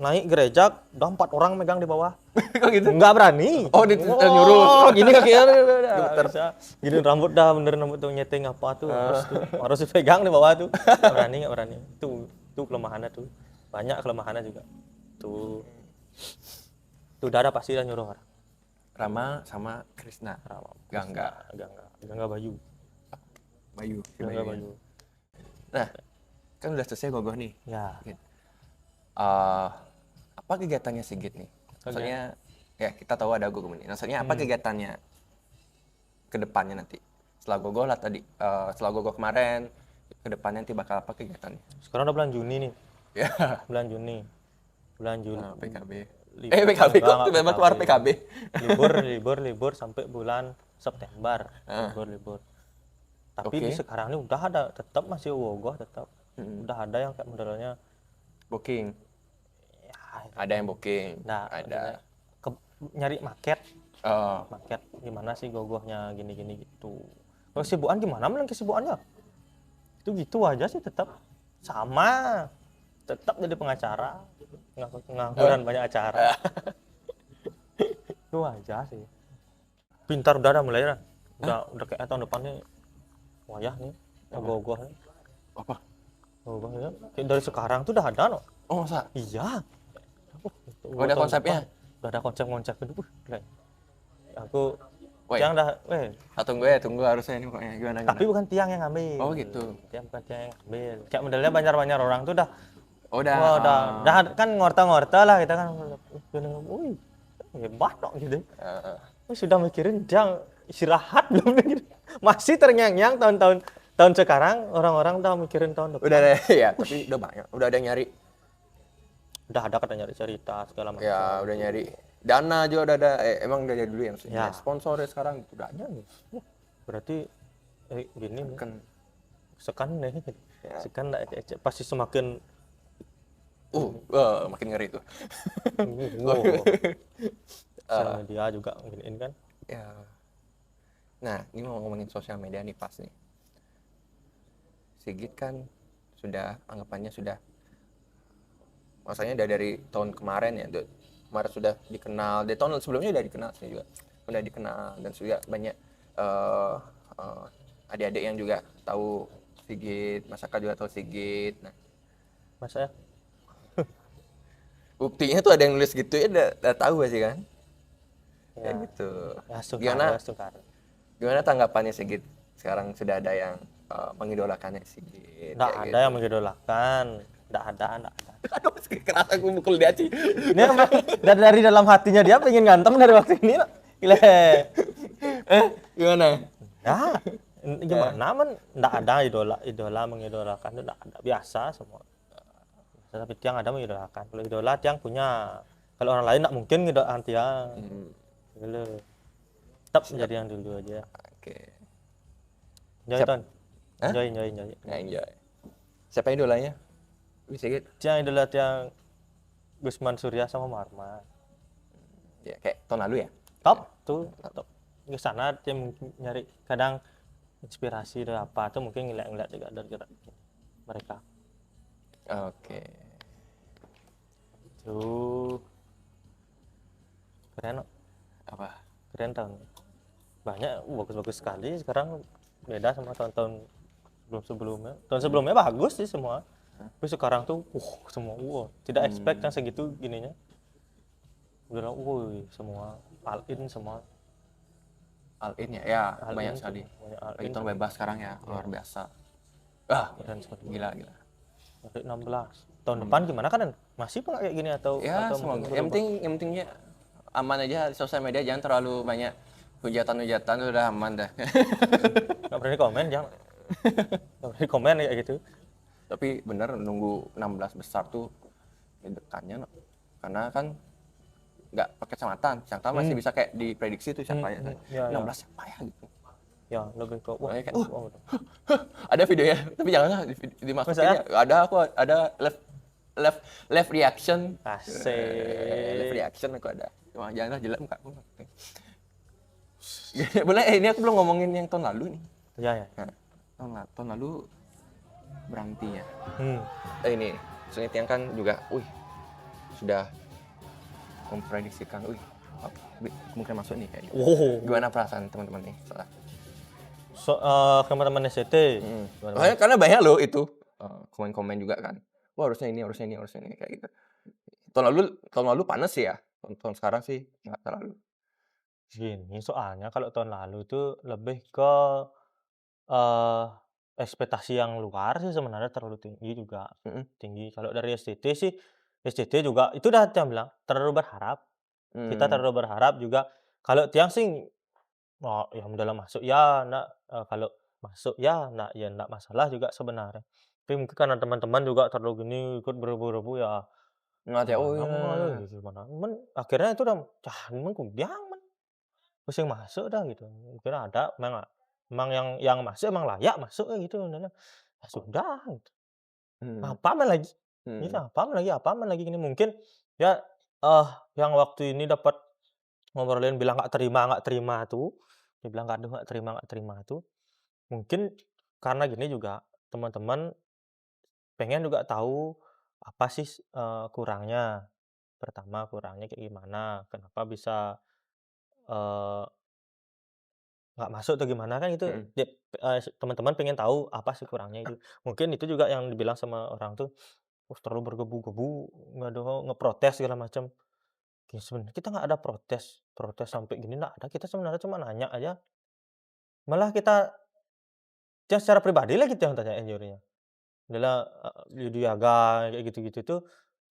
naik gereja, udah 4 orang megang di bawah. Kok gitu? Nggak berani. Oh, nyuruh. Gini kakinya udah. Gini rambut dah bener rambut tuh nyeting apa tuh harus dipegang di bawah tuh. Nggak berani. Tuh kelemahannya tuh. Banyak kelemahannya juga. Tuh udah ada pasti dah nyuruh orang. Rama sama Krishna. Gangga Bayu. Gangga Bayu. Nah, kan udah selesai gogoh nih. Ya. Apa kegiatannya Sigit nih? Maksudnya ya kita tahu ada gogoh ini. Maksudnya apa kegiatannya ke depannya nanti? Setelah gogoh lah tadi, setelah gogoh kemarin, ke depannya nanti bakal apa kegiatannya? Sekarang udah bulan Juni nih. Ya. Bulan Juni. PKB. Libur. PKB kok tiba-tiba keluar PKB. Libur sampai bulan September. Libur. Tapi di sekarang ini udah ada, tetap masih wogoh tetap. Udah ada yang kayak modelnya Booking. ya, Ada yang booking. nah, Ada. Nyari market. Oh. Market gimana sih gogohnya gini gitu. Kalau kesibukan gimana melang kesibukannya? Itu gitu aja sih tetap sama. Tetap jadi pengacara. Ngangguran banyak acara. Itu aja sih. Pintar udah mulai lah. Udah kayak tahun depan nih. Wayah nih. Gogoh nih. Apa? Gogoh ya. Kayak dari sekarang tuh udah ada no. Oh, masa? Iya. Oh, ada konsepnya? Udah ada konsep itu. Aku Woi. yang dah, Tunggu harusnya ini pokoknya gimana. Tapi bukan tiang yang ngambil. Oh, gitu. Bukan tiang yang ngambil. Kayak modelnya banyak orang tuh udah. Udah. Wah, udah kan ngorta-ngorta lah kita kan. Wih, hebat dong gitu. Sudah mikirin dia istirahat belum gitu. Masih terngiang-ngiang tahun sekarang orang-orang udah mikirin tahun depan. Udah ada ya, tapi udah banyak. Udah ada yang nyari. Udah ada kata nyari cerita segala macam. Ya, udah nyari. Dana juga udah ada. Emang udah dari dulu ya maksudnya. Ya. Sponsor ya sekarang udah ada nih. Berarti gini nih. Kan Sekan nih. Ya. Sekan pasti semakin makin ngeri tuh. Sosial media juga giniin kan. Ya. Nah, ini mau ngomongin sosial media nih pas nih. Sigit kan sudah anggapannya sudah maksudnya dari tahun kemarin ya, kemarin sudah dikenal, dari tahun sebelumnya udah dikenal sih juga, udah dikenal dan juga banyak adik-adik yang juga tahu Sigit, masyarakat juga tahu Sigit. Nah, Masa ya? buktinya tuh ada yang nulis gitu ya, udah tahu sih kan? Ya. Kayak gitu. Ya, Gimana tanggapannya Sigit? Sekarang sudah ada yang mengidolakannya Sigit. Nggak ada yang mengidolakan. Nggak ada. Aduh, kerasa aku mukul dia sih. Ini dari dalam hatinya dia pengen ngantem dari waktu ini. Gila. Gimana? Ya, gimana man? Nggak ada idola mengidolakan itu nggak ada. Biasa semua. Tapi tiang ada mengidolakan. Kalau idola tiang punya. Kalau orang lain nggak mungkin ngidolakan tiang. Gitu. Tetap menjadi yang dulu aja. Oke. Enjoy Ton. Enjoy. Enjoy. Siapa idolanya? Sigit. Tiang idola tiang Gusman Surya sama Marma. Ya kayak tahun lalu ya. Top tuh. Top. ke sana dia mungkin nyari kadang inspirasi dari apa tuh mungkin ngeliat juga dari gerak mereka Oke. tuh keren no? Apa? Keren tahun banyak bagus-bagus sekali sekarang beda sama tahun-tahun sebelum-sebelumnya tahun sebelumnya bagus sih semua tapi sekarang tuh semua tidak expect yang segitu gininya udah semua all in semua All in ya? Ya, all banyak in sekali. semua, banyak all Lagi in tahun semua. bebas sekarang ya, luar biasa. Ah, Keren sekali gila, gila. dari 16 tahun depan gimana kan masih nggak kayak gini atau Ya, mungkin semoga. berubah? Yang pentingnya aman aja di sosial media, jangan terlalu banyak hujatan-hujatan, udah aman dah. Nggak berani komen jangan nggak berani komen kayak gitu Tapi bener nunggu 16 besar tuh dekannya, no. Karena kan nggak pakai kecamatan masih bisa kayak diprediksi tuh siapa ya. ya, 16 siapa ya gitu. ya lebih ke wah, Makanya kayak, wah, ada videonya, tapi janganlah dimasukin Masa? ya. Ada live reaction. asik Live reaction aku ada. Cuma janganlah jelek muka aku. Boleh, ini aku belum ngomongin yang tahun lalu nih. ya Nah, tahun lalu berhenti ya. hmm. Ini Sungai Tiang kan juga, sudah memprediksikan, kemungkinan masuk nih kayaknya. Gimana perasaan teman-teman nih? Teman-teman SCT Karena banyak loh itu komen-komen juga kan. Wah, harusnya ini kayak gitu. Tahun lalu panas sih ya. Tahun sekarang sih nggak terlalu. gini soalnya kalau tahun lalu itu lebih ke eh ekspektasi yang luar sih sebenarnya terlalu tinggi juga tinggi kalau dari SCT sih SCT juga itu udah Tiang bilang terlalu berharap kita terlalu berharap juga kalau Tiang sih oh ya udahlah masuk ya enggak kalau masuk ya enggak masalah juga sebenarnya tapi mungkin karena teman-teman juga terlalu gini ikut berebu-rebu ya Nggak ya, gimana gimana akhirnya itu udah emang kudiang pusing masuk dah gitu. Kira ada memang yang masuk emang layak masuk gitu udahlah. Ya sudah gitu. Apa man lagi? Gitu apa man lagi gini mungkin ya yang waktu ini dapat ngobrolin bilang nggak terima tuh, dibilang nggak terima tuh, mungkin karena gini juga teman-teman pengen juga tahu apa sih kurangnya. Pertama kurangnya kayak gimana, kenapa bisa eee nggak masuk atau gimana kan itu teman-teman pengen tahu apa sih kurangnya itu. Mungkin itu juga yang dibilang sama orang tuh, terlalu bergebu-gebu, nggak ada ngeprotes segala macam." Ya sebenarnya kita nggak ada protes protes sampai gini nggak ada, kita sebenarnya cuma nanya aja. Malah kita dia secara pribadi lah kita yang tanyain jurinya. Adalah, Yudi Yaga kayak gitu-gitu tuh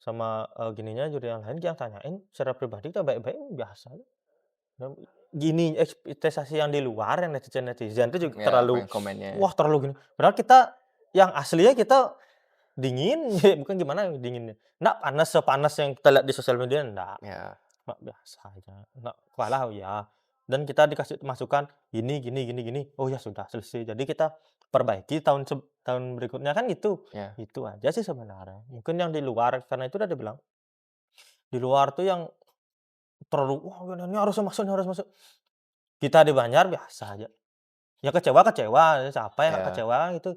sama, gininya juri yang lain yang tanyain secara pribadi kita baik-baik biasa. Gini, ekspektasi yang di luar yang netizen-netizen itu juga Ya, terlalu, komennya. wah terlalu gini, padahal kita yang aslinya kita dingin, bukan gimana dinginnya, nggak panas sepanas yang kita lihat di sosial media, nggak, Ya. biasa aja, nggak kalah ya, dan kita dikasih masukan gini gini gini gini, oh ya sudah selesai. Jadi kita perbaiki tahun berikutnya kan gitu, Ya. itu aja sih sebenarnya. Mungkin yang di luar karena itu udah dibilang, di luar tuh yang terlalu, "Wah ini harusnya masuk ini harus masuk." Kita di Banjar biasa aja. Ya kecewa, siapa yang nggak Ya. kecewa gitu,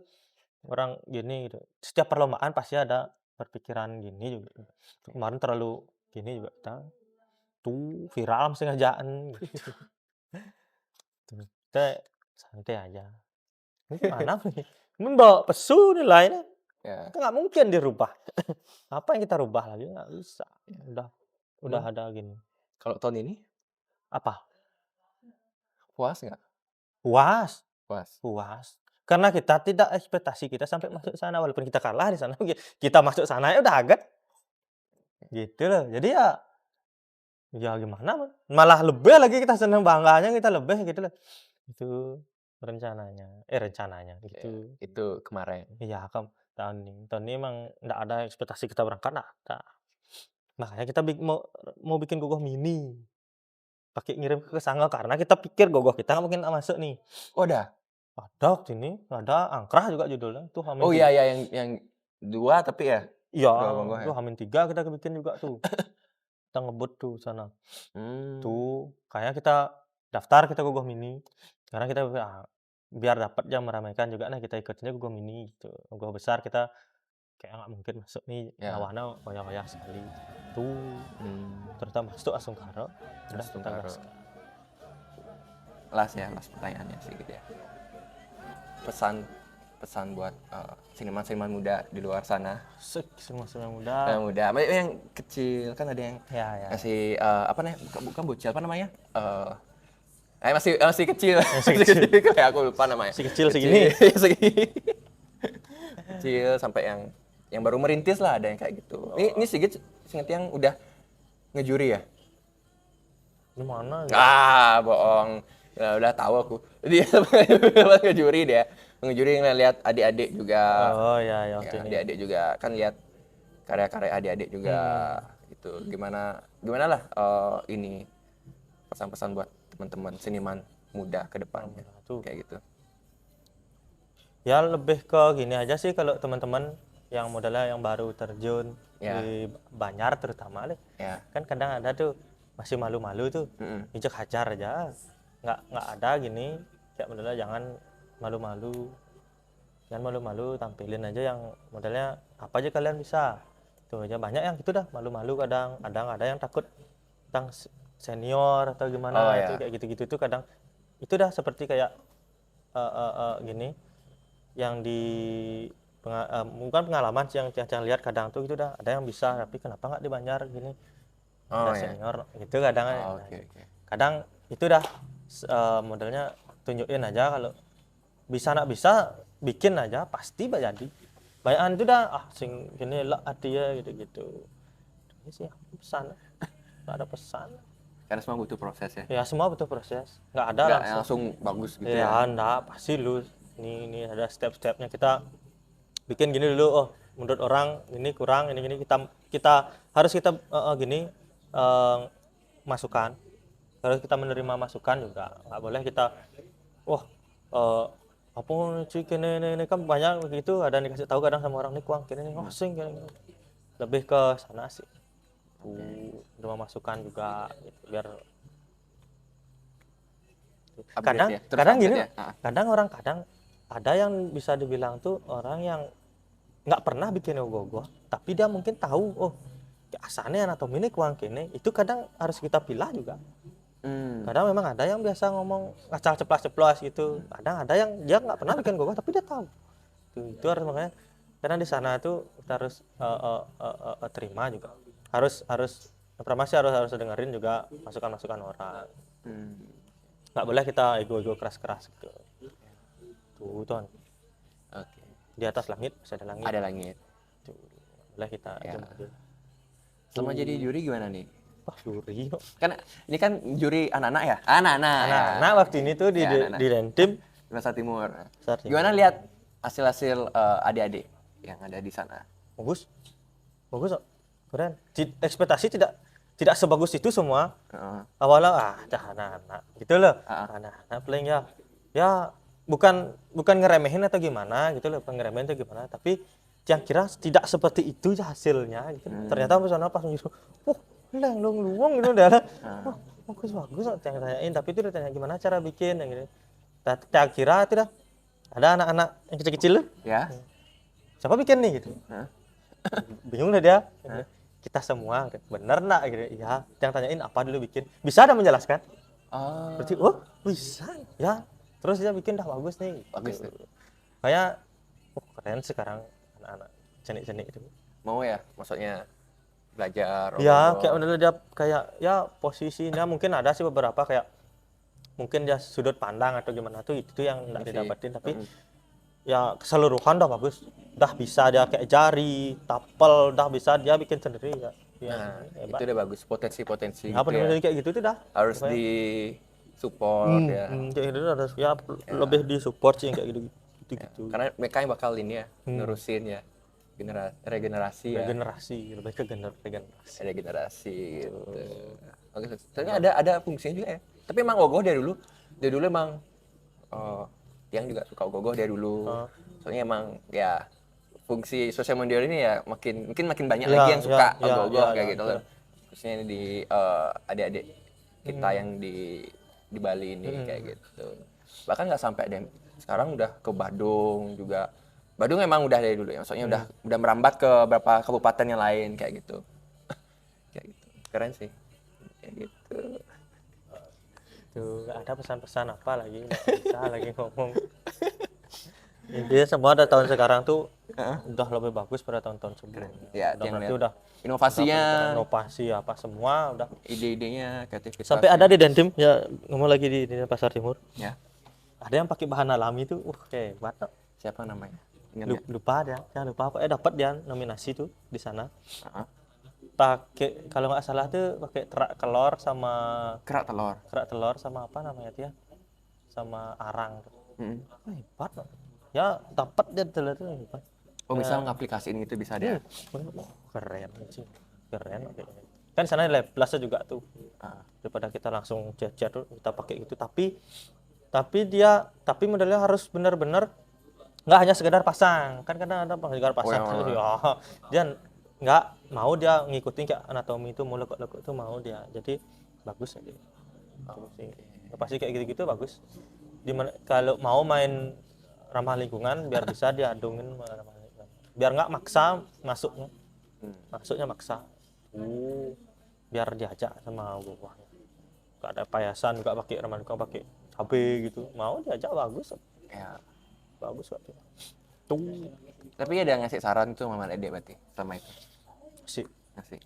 orang gini gitu. Setiap perlombaan pasti ada berpikiran gini juga. Kemarin terlalu gini juga kita, tuh viral sengajaan gitu. Tuh, kita santai aja. Ini gimana nih, ini bawa pesu nilainya, Ya. kan nggak mungkin dirubah. Apa yang kita rubah lagi, nggak bisa. Udah Emang ada gini. kalau tahun ini Apa? puas nggak? Puas. Puas. Puas. Karena kita tidak ekspektasi kita sampai masuk sana, walaupun kita kalah di sana, kita masuk sana ya udah agak, gitu loh. Jadi ya gimana, malah lebih lagi kita seneng bangganya kita lebih gitu loh. Itu rencananya Ya, gitu. itu kemarin. Iya tahun ini emang nggak ada ekspektasi kita berangkat, nggak ada. Makanya kita mau bikin gogoh mini, pakai ngirim ke sana karena kita pikir gogoh kita nggak mungkin nggak masuk nih. Oh, udah? Ada sini, ada Angkrah juga judulnya, tuh Hamin Oh iya, ya yang 2 tapi ya? Iya, 2 Banggo ya? itu H-3 kita bikin juga tuh. Kita ngebut tuh sana. Hmm. Tuh, kayaknya kita daftar kita Gogoh Mini. Karena kita biar dapat yang meramaikan juga nah kita ikutnya Gogoh Mini gitu. Gogoh besar kita kayak nggak mungkin masuk nih Ya. lawannya wayah-wayah sekali. Tuh, terutama masuk Asungkara, udah kita Asungkara. gas. Last pertanyaannya sih gitu ya. Pesan buat seniman-seniman muda di luar sana. Sek, semua muda. Yang muda, yang kecil kan ada yang Ya. masih apa nih? Bukan bocil apa namanya? Masih kecil. Masih kecil. Kayak aku lupa namanya. Si kecil segini. Segini. Kecil sampai yang baru merintis lah ada yang kayak gitu. Ini Sigit singkat yang udah ngejuri ya? Gimana? Bohong. Nah, udah tahu aku. Dia ngejuri dia. Ngejuri ngeliat adik-adik juga. Oh ya waktu Ya, ini. adik-adik juga kan lihat karya-karya adik-adik juga gitu. Gimana lah ini pesan-pesan buat teman-teman seniman muda ke depannya. Tuh. Kayak gitu. Ya lebih ke gini aja sih kalau teman-teman yang modalnya yang baru terjun Ya. di Banjar terutama deh. Ya. Kan kadang ada tuh masih malu-malu tuh. Injek hajar aja. Nggak ada gini kayak modalnya jangan malu-malu. Jangan malu-malu, tampilin aja yang modalnya apa aja kalian bisa. Tuh aja banyak yang gitu dah, malu-malu kadang ada yang takut tentang senior atau gimana itu kayak gitu-gitu tuh kadang itu dah seperti kayak gini yang bukan pengalaman sih yang lihat kadang tuh gitu dah ada yang bisa tapi kenapa nggak di Banjar gini ada senior gitu kadang kadang itu dah modelnya tunjukin aja kalau bisa nggak bisa bikin aja pasti jadi bayangan itu dah sing gini lah dia gitu ini sih pesan nggak ada pesan Karena semua butuh proses ya. ya semua butuh proses nggak ada Nggak langsung langsung bagus gitu ya ya. enggak pasti lu ini ada step-stepnya kita bikin gini dulu menurut orang ini kurang ini kita harus gini masukan harus kita menerima masukan juga nggak boleh kita apa sih ini kan banyak begitu ada yang dikasih tahu kadang sama orang nih kuang kini sing gini. Lebih ke sana sih menerima masukan juga gitu, biar kadang ya. kadang gini ya. kadang ada yang bisa dibilang tuh orang yang nggak pernah bikin ogoh-ogoh tapi dia mungkin tahu asalnya anatomi ini kuang kini itu kadang harus kita pilah juga. Kadang memang ada yang biasa ngomong ngacal ceplas-ceplos gitu. Kadang ada yang dia nggak pernah bikin gogoh tapi dia tahu. Itu harus makanya karena di sana tuh kita harus terima juga. Harus informasi harus dengerin juga masukan-masukan orang. Nggak boleh kita ego-ego keras-keras gitu. Tuh tuan. Oke. Di atas langit bisa ada langit. Ada langit. Tuh. Boleh kita Selama jadi juri gimana nih? Wah, juri kok. Kan ini kan juri anak-anak ya? Anak-anak. Waktu ini tuh di Rentim Nusa Timur. Nusa Timur. Gimana lihat hasil-hasil adik-adik yang ada di sana? Bagus kok. Keren. Ekspektasi tidak sebagus itu semua. Awalnya anak-anak gitu loh. Anak-anak paling ya bukan ngeremehin atau gimana gitu loh, pengeremehin atau gimana, tapi yang kira tidak seperti itu hasilnya gitu. Ternyata pas gitu. Luang gitu dah. Bagus kok tanyain, tapi itu ditanya gimana cara bikin yang gitu. Tak kira itu dah ada anak-anak yang kecil-kecil Ya. Siapa bikin nih gitu. Bingung lah dia. Kita semua bener nak gitu. Ya, yang tanyain apa dulu bikin. Bisa ada menjelaskan? Berarti bisa. Ya. Terus dia bikin dah bagus nih. Bagus. Kayak keren sekarang anak-anak cenik-cenik itu. Mau ya, maksudnya belajar. Ya, kayak udah dia kayak ya posisinya mungkin ada sih beberapa kayak mungkin dia sudut pandang atau gimana tuh itu yang enggak didapetin tapi ya keseluruhan dah bagus. Dah bisa dia kayak jari, tapel, dah bisa dia bikin sendiri ya. Itu udah bagus potensi-potensi. Apa namanya kayak gitu tuh dah. Harus di support ya. Kayak gitu harus ya lebih di support sih kayak gitu. Karena mereka yang bakal ini ya, nerusin ya. Regenerasi ya. Lebih ke Regenerasi gitu. Oke, ternyata ada fungsinya juga ya. Tapi emang ogoh dari dulu emang yang juga suka ogoh dari dulu. Soalnya emang ya fungsi sosial media ini ya mungkin makin banyak lagi yang suka ogoh kayak gitu loh. Khususnya di adik-adik kita yang di di Bali ini Mm-mm. kayak gitu. Bahkan nggak sampai deh. Sekarang udah ke Badung juga. Badung emang udah dari dulu ya. Maksudnya udah merambat ke beberapa kabupaten yang lain kayak gitu. Kayak gitu. Keren sih. Kayak gitu. Tuh, nggak ada pesan-pesan apa lagi, nggak bisa lagi ngomong. Intinya semua ada tahun sekarang tuh udah lebih bagus pada tahun-tahun sebelumnya. Ya, Udah yang berarti lihat udah inovasinya, inovasi apa semua udah. ide-idenya, Sampai ada kreativitasnya. di Dentim ya, ngomong lagi di Pasar Timur. Ya, Ada yang pakai bahan alami tuh, hebat. No. siapa namanya? Ingat nggak? Lupa dia, jangan lupa apa dapat dia nominasi tuh di sana. Heeh. Pakai kalau nggak salah tuh pakai Kerak telur. kerak telur sama apa namanya tuh ya? Sama arang. Mm-mm. Hebat. No. Ya dapat dia telur tuh hebat. Oh, misal ngaplikasiin itu bisa dia. Keren sih. Keren kayaknya. Kan sana lab plus juga tuh. Ah, Daripada kita langsung jajar tuh kita pakai gitu, tapi modelnya harus benar-benar nggak hanya sekedar pasang, kan kadang ada sekedar pasang yang- terus ya dia nggak mau, dia ngikutin kayak anatomi itu, mau lekuk-lekuk itu mau dia, jadi bagus aja. Gitu sih. Pasti kayak gitu-gitu bagus. Kalau mau main ramah lingkungan biar bisa diadungin sama ramah lingkungan. Biar nggak maksa masuknya. Masuknya maksa. Biar diajak sama buahnya. Nggak ada payasan, nggak pakai ramah lingkungan, pakai cabai gitu. Mau diajak bagus. ya. Bagus kok. Tuh Tapi ada ngasih saran tuh Mama Dede berarti sama itu. sih, Ngasih.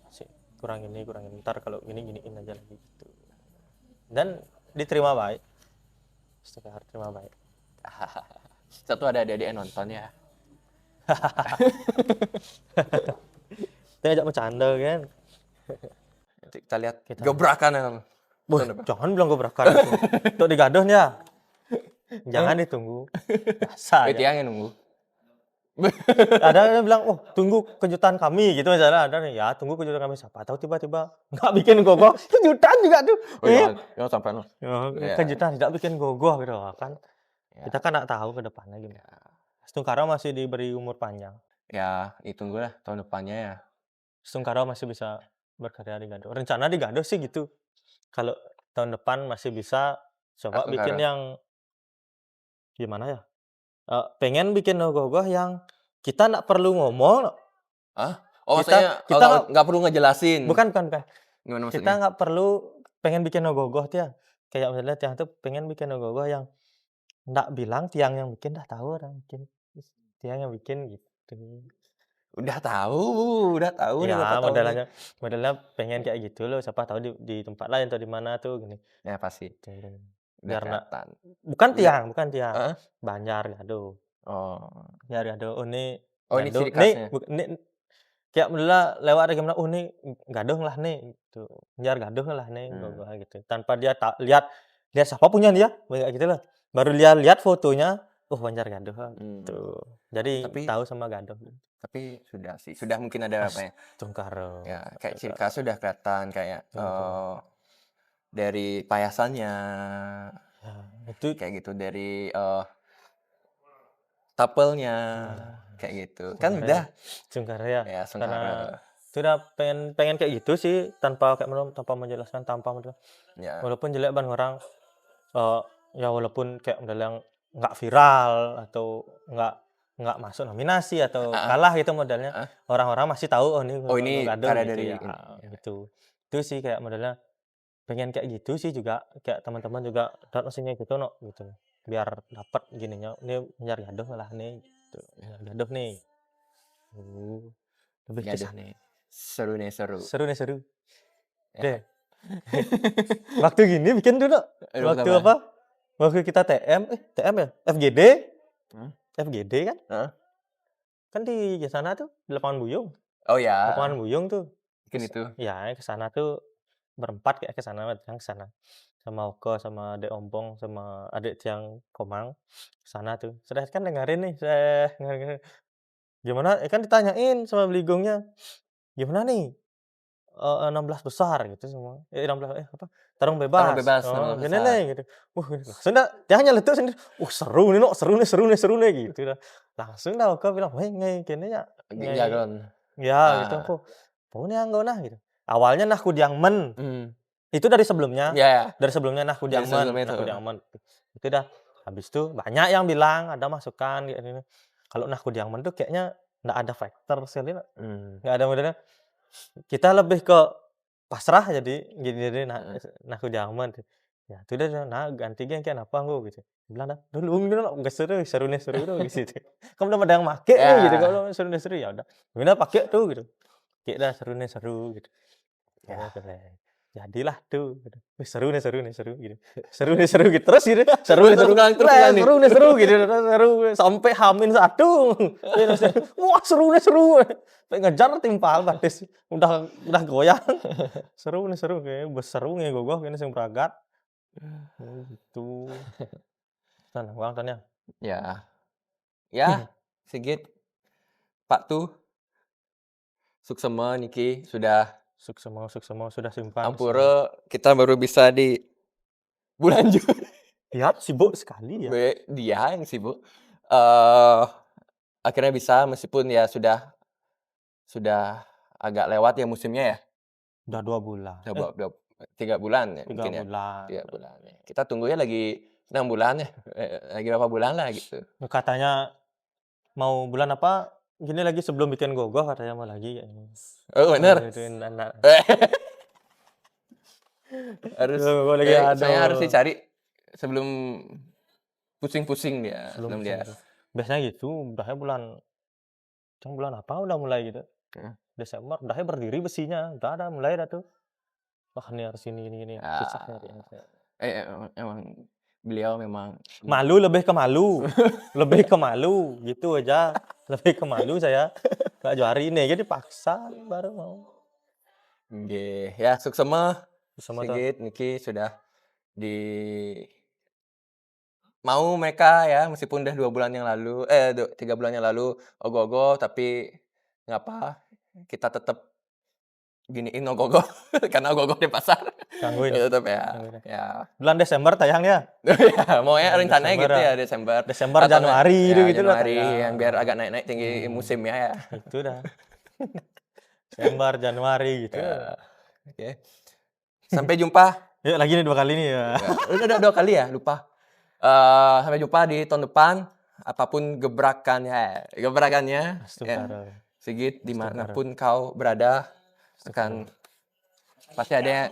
kurang ini. Ntar kalau giniin aja lagi gitu. Dan diterima baik. Setengah terima baik. Satu ada adik nonton ya. Kita ajak bercanda kan. Nanti kita lihat gebrakan yang Wah, jangan bilang gebrakan. Untuk digaduhnya. Jangan ditunggu. Biasa aja. Tiang yang nunggu. Ada yang bilang, oh tunggu kejutan kami gitu misalnya. Ada nih, ya tunggu kejutan kami. Siapa tahu tiba-tiba nggak bikin gogoh. Kejutan juga tuh. Oh iya, jangan sampai no. Ya, kejutan tidak bikin gogoh gitu kan. Ya. Kita kan nggak tahu ke depannya gimana. Stungkara masih diberi umur panjang. Ya, ditunggu lah tahun depannya ya. Stungkara masih bisa berkarya di Gaduh. Rencana di Gaduh sih gitu. Kalau tahun depan masih bisa coba bikin Astungkara. yang gimana ya? Pengen bikin logo-logo yang kita nggak perlu ngomong. Hah? Oh, Kita- maksudnya kita nggak perlu ngejelasin. Bukan. Gimana Kita maksudnya? nggak perlu pengen bikin logo-logo ya. Kayak misalnya Tiang tuh pengen bikin logo yang nggak bilang Tiang yang bikin, dah tahu orang bikin. Tiang yang bikin gitu. Udah tahu nih Ya, berapa tahun nih. modelnya pengen kayak gitu loh. Siapa tahu di tempat lain atau di mana tuh gini. Ya pasti. Gitu. Udah Biar nggak, kelihatan. bukan Udah. Tiang. Heeh. Banjar Gaduh. Oh. Banjar Gaduh. Oh ini Oh, ini Gaduh. ciri khasnya. Ini kayak modelnya lewat ada gimana? Oh ini Gaduh lah nih gitu. Banjar Gaduh lah nih gitu. Tanpa dia lihat siapa punya dia, kayak gitu loh. Baru dia lihat fotonya, oh Banjar Gaduh gitu. Jadi Tapi- tahu sama Gaduh. Tapi sudah sih. Sudah mungkin ada apa ya? Tungkaro. Ya, kayak ciri khasnya udah kelihatan kayak dari payasannya Ya, itu kayak gitu, dari tapelnya kayak gitu. Kan udah Tungkaro ya. ya Karena Sungkara. sudah pengen kayak gitu sih, tanpa menjelaskan, Ya. walaupun jelek ban orang, ya walaupun kayak model yang nggak viral atau nggak masuk nominasi atau kalah gitu modelnya, orang-orang masih tahu Oh, ini Gaduh karya gitu dari ya, ini. gitu. Itu sih kayak modelnya pengen kayak gitu sih, juga kayak teman-teman juga maksudnya gitu gitu. Biar dapat gininya, ini Banjar Gaduh lah nih gitu. Banjar Gaduh nih. Lebih ke Gaduh sana. nih. Seru nih, seru. Seru. Ya. Deh. Waktu gini bikin dulu. Aduh, Waktu kenapa? apa? Waktu kita TM ya? FGD. FGD kan? Heeh. Kan di sana tuh, di lapangan Buyung. Oh ya. Lapangan Buyung tuh. Bikin itu. Ya, ke sana tuh berempat kayak ke sana, sama Oko, sama Adek Ompong, sama adik Tiang Komang. Ke sana tuh. Sudah kan dengerin nih, dengerin. Gimana? Kan ditanyain sama beligongnya. Gimana nih? 16 besar gitu semua. 16 apa? Tarung bebas. Tarung bebas, Oh, 16 gini besar. nih gitu. Langsung dah dia hanya letuk sendiri. Seru nih, seru nih gitu dah. Langsung dah Oka bilang, "Weh, ngai kene ya." Jagon. Ya gitu aku. "Pokoknya anggo nah," gitu. Awalnya nah ku diang men. Itu dari sebelumnya. Ya. Dari sebelumnya nah Dari Kudiaman, sebelumnya nah itu. Kudiaman. Itu dah. Habis itu banyak yang bilang ada masukan kayak gini. Kalau nah Kudiaman tuh kayaknya nggak ada fighter sekali, nggak ada modelnya. Kita lebih ke pasrah jadi gini nah Heeh. nah Kudiaman tuh. Ya itu dah nah ganti geng kayak apa nggo gitu. Bilang dah, "Dulu gitu nggak seru, seru nih seru tuh," gitu. Kan belum ada yang make nih gitu, Ya. kalau seru nih seru ya udah. Udah pakai tuh gitu. Kayak dah seru nih seru gitu. Ya. Jadilah tuh gitu. Wih, seru nih seru nih seru gitu. Seru nih seru gitu. Terus gitu, seru nih Terus seru. ulang, terus ulang nih. Seru nih seru gitu. Terus seru sampai H-1. Wah, seru nih seru. Sampai ngejar timpal batis. Udah goyang. Seru nih seru kayak beseru nih gogoh kene sing bragat. Gitu. Sana ulang tanya. Ya. Ya, Sigit, Pak tuh suksema niki sudah Suksema sudah simpan. ampura kita baru bisa di bulan Juni. Ya, sibuk sekali ya. Dia yang sibuk. Eh akhirnya bisa meskipun ya sudah agak lewat ya musimnya ya. Udah 2 bulan. Udah 3 bulan ya 3 mungkin ya. bulan. 3 bulan ya. Kita tunggu ya lagi 6 bulan ya. Lagi berapa bulan lah gitu. Katanya mau bulan apa, gini lagi sebelum bikin gogoh katanya mau lagi kayaknya. Oh bener. Gituin anak. Harus Gogoh lagi saya harus aduh. dicari sebelum pusing-pusing dia, sebelum dia. Biasanya gitu, udahnya bulan apa udah mulai gitu. Heeh. Desember, udahnya berdiri besinya, udah ada mulai dah tuh. Wah ini harus ini, susah Ah, nyarinya. emang beliau memang Malu lebih ke malu, lebih ke malu gitu aja, lebih ke malu saya. Nggak juari ini jadi paksa baru mau. nggih, ya suksema Sama tuh. Sigit niki sudah di mau mereka ya meskipun udah 2 bulan yang lalu 3 bulan yang lalu ogoh-ogoh tapi ngapa kita tetap giniin ogoh-ogoh karena ogoh-ogoh di pasar. Gangguin. Ya tetap ya. Gangguin. Ya. Bulan Desember tayangnya. Ya, maunya rencananya Desember gitu ya. ya Desember. Desember, Atau Januari ya, gitu lah Januari tayang. yang biar agak naik-naik tinggi musimnya ya. Itu dah. Desember, Januari gitu. Ya. Oke. Sampai jumpa. Yuk lagi nih 2 kali nih ya. Ya, udah 2 kali ya, lupa. Sampai jumpa di tahun depan. Apapun gebrakannya, ya. Astagfirullah. Sigit dimanapun kau berada akan pasti ada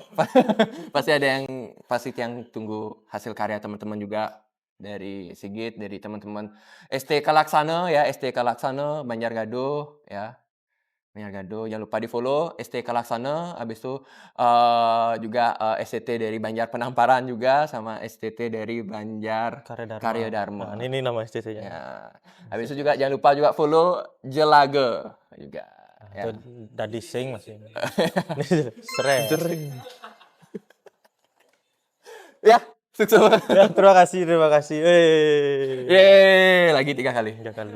yang tunggu hasil karya teman-teman juga dari Sigit, dari teman-teman STK Laksana ya, STK Laksana Banjargado ya. Banjargado, jangan lupa di-follow STK Laksana, habis itu juga STT dari Banjar Penamparan juga sama STT dari Banjar Karya Dharma. Nah, ini nama STC-nya. Ya. Habis itu juga jangan lupa juga follow Jelaga juga. Itu Dadi Sing masih. Sering. Ya, sukses. Ya, terima kasih. Yeay, lagi 3 kali. 3 kali.